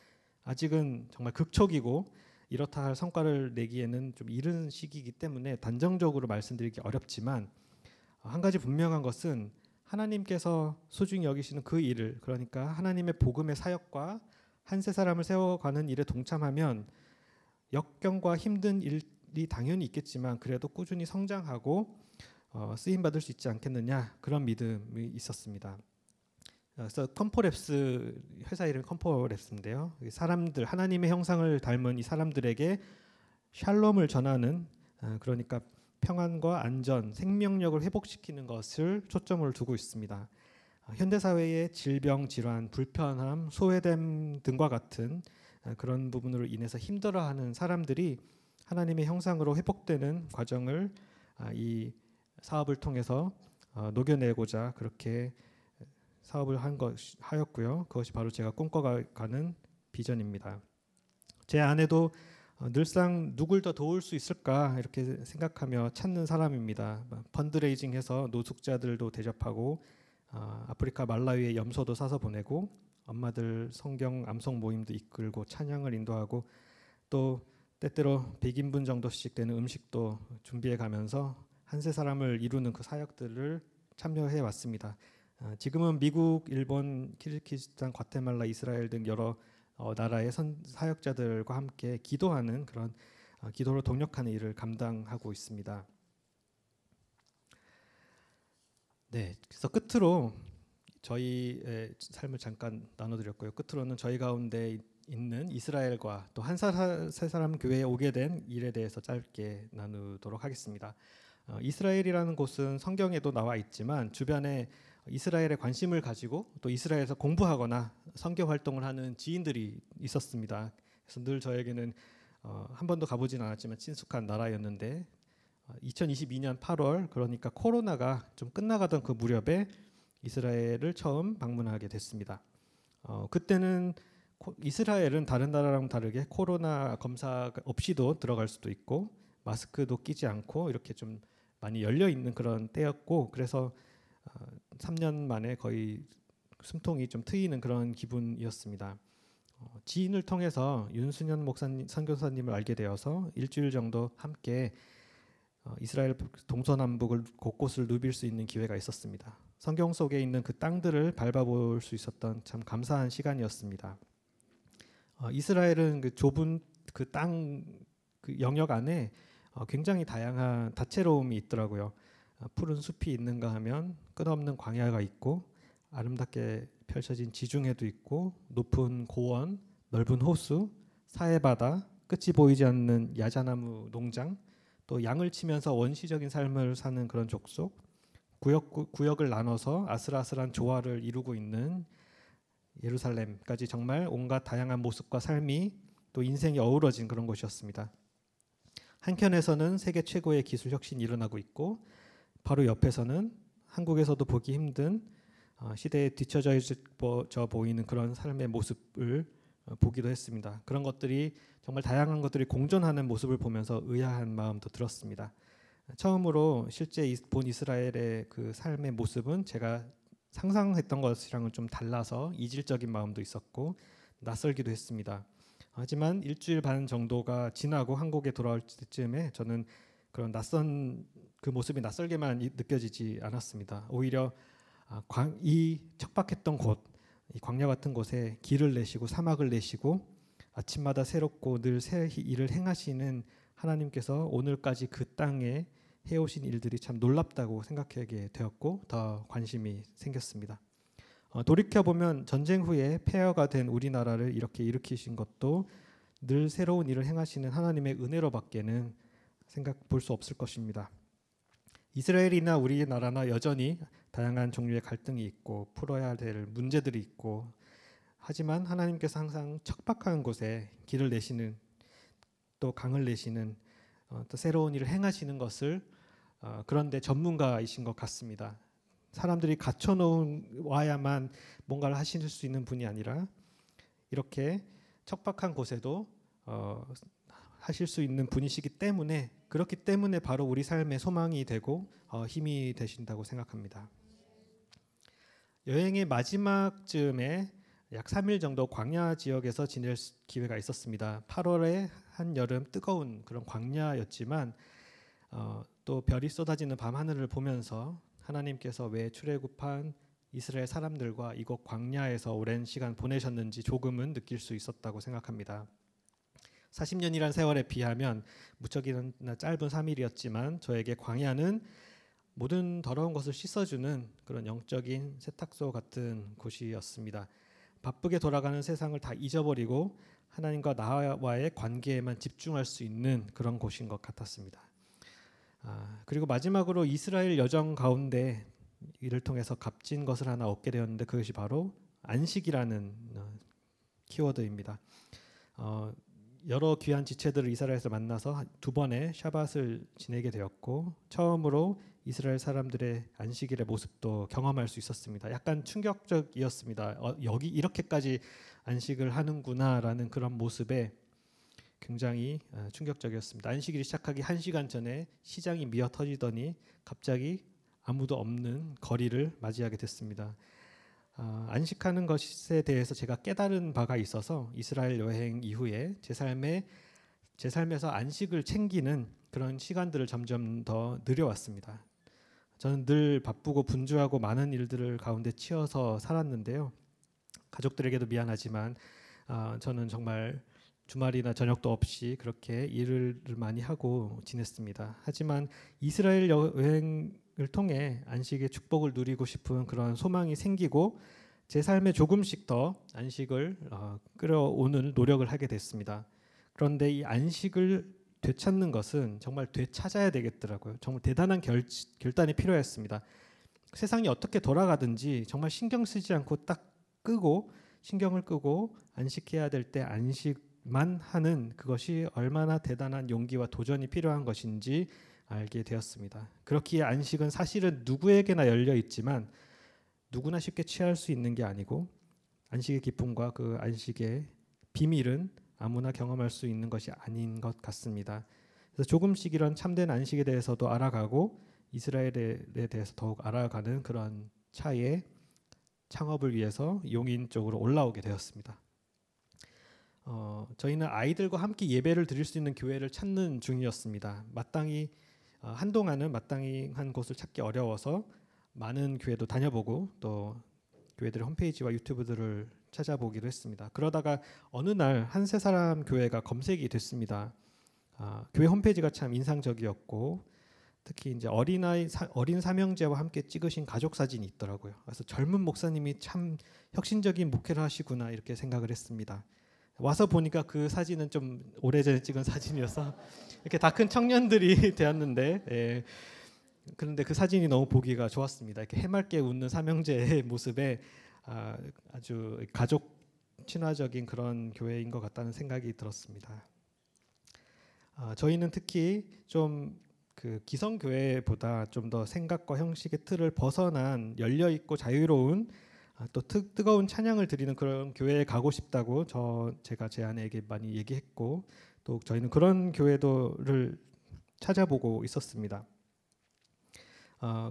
아직은 정말 극초기고 이렇다 할 성과를 내기에는 좀 이른 시기이기 때문에 단정적으로 말씀드리기 어렵지만 한 가지 분명한 것은 하나님께서 소중히 여기시는 그 일을 그러니까 하나님의 복음의 사역과 한 세 사람을 세워가는 일에 동참하면 역경과 힘든 일이 당연히 있겠지만 그래도 꾸준히 성장하고 쓰임받을 수 있지 않겠느냐 그런 믿음이 있었습니다. 그래서 컴포랩스 회사 이름 컴포랩스인데요. 사람들 하나님의 형상을 닮은 이 사람들에게 샬롬을 전하는 그러니까 평안과 안전, 생명력을 회복시키는 것을 초점을 두고 있습니다. 현대 사회의 질병, 질환, 불편함, 소외됨 등과 같은 그런 부분으로 인해서 힘들어하는 사람들이 하나님의 형상으로 회복되는 과정을 이 사업을 통해서 녹여내고자 그렇게 사업을 하였고요. 그것이 바로 제가 꿈꿔가는 비전입니다. 제 아내도 늘상 누굴 더 도울 수 있을까 이렇게 생각하며 찾는 사람입니다. 펀드레이징해서 노숙자들도 대접하고 아프리카 말라위에 염소도 사서 보내고 엄마들 성경 암송 모임도 이끌고 찬양을 인도하고 또 때때로 100인분 정도씩 되는 음식도 준비해 가면서 한 세 사람을 이루는 그 사역들을 참여해 왔습니다. 지금은 미국, 일본, 키르기스탄, 과테말라, 이스라엘 등 여러 나라의 사역자들과 함께 기도하는 그런 기도로 동력하는 일을 감당하고 있습니다. 네, 그래서 끝으로 저희의 삶을 잠깐 나눠드렸고요. 끝으로는 저희 가운데 있는 이스라엘과 또 한 세 사람 교회에 오게 된 일에 대해서 짧게 나누도록 하겠습니다. 이스라엘이라는 곳은 성경에도 나와 있지만 주변에 이스라엘에 관심을 가지고 또 이스라엘에서 공부하거나 선교 활동을 하는 지인들이 있었습니다. 그래서 늘 저에게는 한 번도 가보진 않았지만 친숙한 나라였는데 2022년 8월 그러니까 코로나가 좀 끝나가던 그 무렵에 이스라엘을 처음 방문하게 됐습니다. 그때는 이스라엘은 다른 나라랑 다르게 코로나 검사 없이도 들어갈 수도 있고 마스크도 끼지 않고 이렇게 좀 많이 열려 있는 그런 때였고 그래서 3년 만에 거의 숨통이 좀 트이는 그런 기분이었습니다. 지인을 통해서 윤순현 목사님, 선교사님을 알게 되어서 일주일 정도 함께 이스라엘 동서남북을 곳곳을 누빌 수 있는 기회가 있었습니다. 성경 속에 있는 그 땅들을 밟아볼 수 있었던 참 감사한 시간이었습니다. 이스라엘은 그 좁은 그 땅 그 영역 안에 굉장히 다양한 다채로움이 있더라고요. 푸른 숲이 있는가 하면 끝없는 광야가 있고 아름답게 펼쳐진 지중해도 있고 높은 고원, 넓은 호수, 사해바다, 끝이 보이지 않는 야자나무 농장, 또 양을 치면서 원시적인 삶을 사는 그런 족속, 구역을 나눠서 아슬아슬한 조화를 이루고 있는 예루살렘까지 정말 온갖 다양한 모습과 삶이 또 인생이 어우러진 그런 곳이었습니다. 한켠에서는 세계 최고의 기술 혁신이 일어나고 있고 바로 옆에서는 한국에서도 보기 힘든 시대에 뒤처져 보이는 그런 삶의 모습을 보기도 했습니다. 그런 것들이 정말 다양한 것들이 공존하는 모습을 보면서 의아한 마음도 들었습니다. 처음으로 실제 본 이스라엘의 그 삶의 모습은 제가 상상했던 것이랑은 좀 달라서 이질적인 마음도 있었고 낯설기도 했습니다. 하지만 일주일 반 정도가 지나고 한국에 돌아올 때쯤에 저는 그런 낯선 그 모습이 낯설게만 느껴지지 않았습니다. 오히려 이 척박했던 곳, 이 광야 같은 곳에 길을 내시고 사막을 내시고 아침마다 새롭고 늘 새 일을 행하시는 하나님께서 오늘까지 그 땅에 해오신 일들이 참 놀랍다고 생각하게 되었고 더 관심이 생겼습니다. 돌이켜보면 전쟁 후에 폐허가 된 우리나라를 이렇게 일으키신 것도 늘 새로운 일을 행하시는 하나님의 은혜로밖에는 볼 수 없을 것입니다. 이스라엘이나 우리나라나 여전히 다양한 종류의 갈등이 있고 풀어야 될 문제들이 있고 하지만 하나님께서 항상 척박한 곳에 길을 내시는 또 강을 내시는 또 새로운 일을 행하시는 것을 그런데 전문가이신 것 같습니다. 사람들이 갖춰놓아야만 뭔가를 하실 수 있는 분이 아니라 이렇게 척박한 곳에도 하실 수 있는 분이시기 때문에 그렇기 때문에 바로 우리 삶의 소망이 되고 힘이 되신다고 생각합니다. 여행의 마지막 즈음에 약 3일 정도 광야 지역에서 지낼 기회가 있었습니다. 8월의 한여름 뜨거운 그런 광야였지만 또 별이 쏟아지는 밤하늘을 보면서 하나님께서 왜 출애굽한 이스라엘 사람들과 이곳 광야에서 오랜 시간 보내셨는지 조금은 느낄 수 있었다고 생각합니다. 40년이란 세월에 비하면 무척이나 짧은 3일이었지만 저에게 광야는 모든 더러운 것을 씻어주는 그런 영적인 세탁소 같은 곳이었습니다. 바쁘게 돌아가는 세상을 다 잊어버리고 하나님과 나와의 관계에만 집중할 수 있는 그런 곳인 것 같았습니다. 그리고 마지막으로 이스라엘 여정 가운데 이를 통해서 값진 것을 하나 얻게 되었는데 그것이 바로 안식이라는 키워드입니다. 여러 귀한 지체들을 이스라엘에서 만나서 2번의 샤밧을 지내게 되었고 처음으로 이스라엘 사람들의 안식일의 모습도 경험할 수 있었습니다. 약간 충격적이었습니다. 여기 이렇게까지 안식을 하는구나라는 그런 모습에 굉장히 충격적이었습니다. 안식일이 시작하기 1시간 전에 시장이 미어 터지더니 갑자기 아무도 없는 거리를 맞이하게 됐습니다. 안식하는 것에 대해서 제가 깨달은 바가 있어서 이스라엘 여행 이후에 제 삶에서 안식을 챙기는 그런 시간들을 점점 더 늘려왔습니다. 저는 늘 바쁘고 분주하고 많은 일들을 가운데 치여서 살았는데요. 가족들에게도 미안하지만 저는 정말 주말이나 저녁도 없이 그렇게 일을 많이 하고 지냈습니다. 하지만 이스라엘 여행을 통해 안식의 축복을 누리고 싶은 그런 소망이 생기고 제 삶에 조금씩 더 안식을 끌어오는 노력을 하게 됐습니다. 그런데 이 안식을 되찾는 것은 정말 되찾아야 되겠더라고요. 정말 대단한 결단이 필요했습니다. 세상이 어떻게 돌아가든지 정말 신경 쓰지 않고 딱 신경을 끄고 안식해야 될 때 안식만 하는 그것이 얼마나 대단한 용기와 도전이 필요한 것인지 알게 되었습니다. 그렇기에 안식은 사실은 누구에게나 열려 있지만 누구나 쉽게 취할 수 있는 게 아니고 안식의 기쁨과 그 안식의 비밀은 아무나 경험할 수 있는 것이 아닌 것 같습니다. 그래서 조금씩 이런 참된 안식에 대해서도 알아가고 이스라엘에 대해서 더욱 알아가는 그런 차에 창업을 위해서 용인 쪽으로 올라오게 되었습니다. 저희는 아이들과 함께 예배를 드릴 수 있는 교회를 찾는 중이었습니다. 한동안은 마땅한 곳을 찾기 어려워서 많은 교회도 다녀보고 또 교회들의 홈페이지와 유튜브들을 찾아보기도 했습니다. 그러다가 어느 날 한 세 사람 교회가 검색이 됐습니다. 교회 홈페이지가 참 인상적이었고 특히 이제 어린 삼형제와 함께 찍으신 가족 사진이 있더라고요. 그래서 젊은 목사님이 참 혁신적인 목회를 하시구나 이렇게 생각을 했습니다. 와서 보니까 그 사진은 좀 오래전에 찍은 사진이어서 이렇게 다 큰 청년들이 되었는데 그런데 그 사진이 너무 보기가 좋았습니다. 이렇게 해맑게 웃는 삼형제의 모습에 아주 가족 친화적인 그런 교회인 것 같다는 생각이 들었습니다. 저희는 특히 좀 그 기성교회보다 좀 더 생각과 형식의 틀을 벗어난 열려 있고 자유로운 또 뜨거운 찬양을 드리는 그런 교회에 가고 싶다고 제가 제 아내에게 많이 얘기했고 또 저희는 그런 교회들을 찾아보고 있었습니다.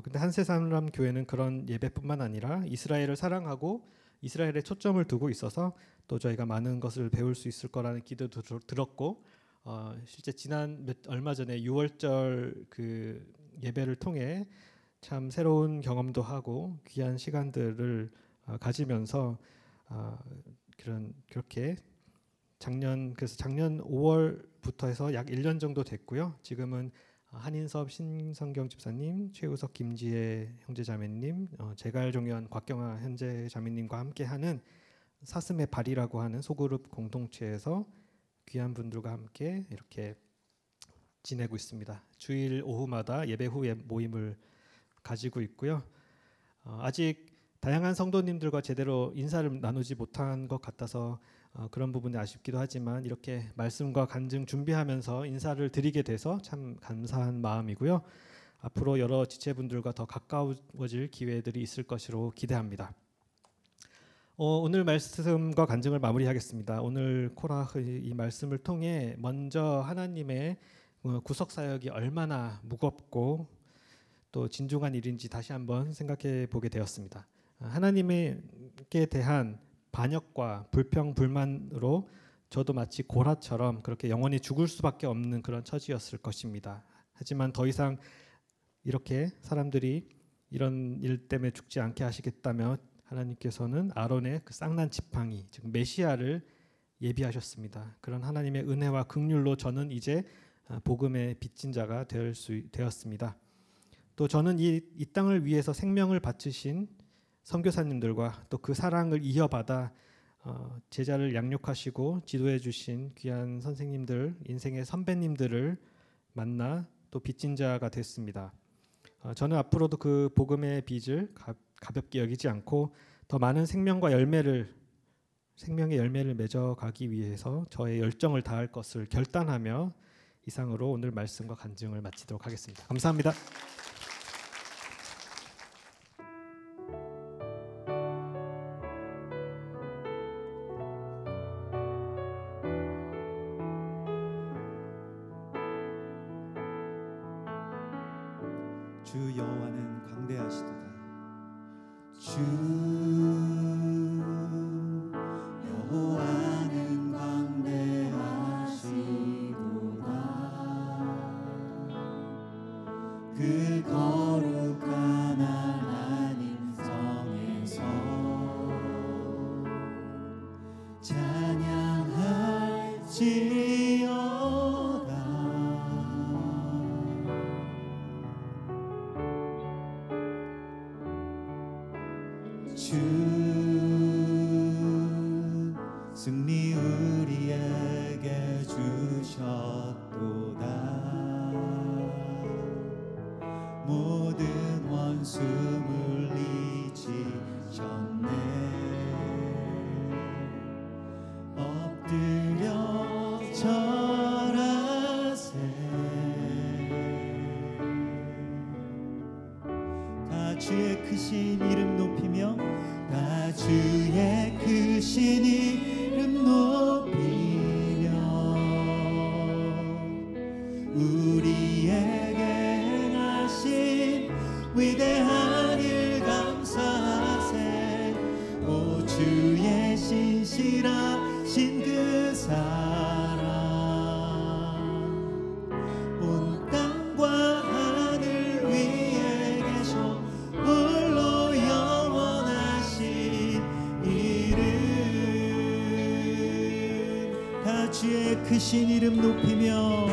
근데 한세 사람 교회는 그런 예배뿐만 아니라 이스라엘을 사랑하고 이스라엘에 초점을 두고 있어서 또 저희가 많은 것을 배울 수 있을 거라는 기대도 들었고 실제 얼마 전에 6월절 그 예배를 통해 참 새로운 경험도 하고 귀한 시간들을 가지면서 그렇게 작년 5월부터 해서 약 1년 정도 됐고요. 지금은 한인섭 신성경 집사님, 최우석 김지혜 형제자매님, 제갈종현 곽경아 형제자매님과 함께하는 사슴의 발이라고 하는 소그룹 공동체에서 귀한 분들과 함께 이렇게 지내고 있습니다. 주일 오후마다 예배 후에 모임을 가지고 있고요. 아직 다양한 성도님들과 제대로 인사를 나누지 못한 것 같아서 그런 부분이 아쉽기도 하지만 이렇게 말씀과 간증 준비하면서 인사를 드리게 돼서 참 감사한 마음이고요. 앞으로 여러 지체분들과 더 가까워질 기회들이 있을 것으로 기대합니다. 오늘 말씀과 간증을 마무리하겠습니다. 오늘 코라의 이 말씀을 통해 먼저 하나님의 구속 사역이 얼마나 무겁고 또 진중한 일인지 다시 한번 생각해 보게 되었습니다. 하나님께 대한 반역과 불평 불만으로 저도 마치 고라처럼 그렇게 영원히 죽을 수밖에 없는 그런 처지였을 것입니다. 하지만 더 이상 이렇게 사람들이 이런 일 때문에 죽지 않게 하시겠다며 하나님께서는 아론의 그 쌍난 지팡이 즉 메시아를 예비하셨습니다. 그런 하나님의 은혜와 긍휼로 저는 이제 복음의 빚진 자가 되었습니다. 또 저는 이 땅을 위해서 생명을 바치신 선교사님들과 또 그 사랑을 이어받아 제자를 양육하시고 지도해 주신 귀한 선생님들, 인생의 선배님들을 만나 또 빚진 자가 됐습니다. 저는 앞으로도 그 복음의 빚을 가볍게 여기지 않고 더 많은 생명의 열매를 맺어가기 위해서 저의 열정을 다할 것을 결단하며 이상으로 오늘 말씀과 간증을 마치도록 하겠습니다. 감사합니다. 주 여호와는 광대하시도다. 주 여호와는 광대하시도다. 그 거룩한 하나님 성에서 찬양할지어다. 주 승리 우리에게 주셨도다. 모든 원수 물리치셨네. 엎드려 절하세. 다 주의 크신 이름 높이며, 다 주의 크신 이름 높이며 우리에게 행하신 위대한 일 감사하세. 오 주의 신실하신 그 사랑 온 땅과 하늘 위에 계셔 홀로 영원하신 이름. 다 주의 크신 이름 높이며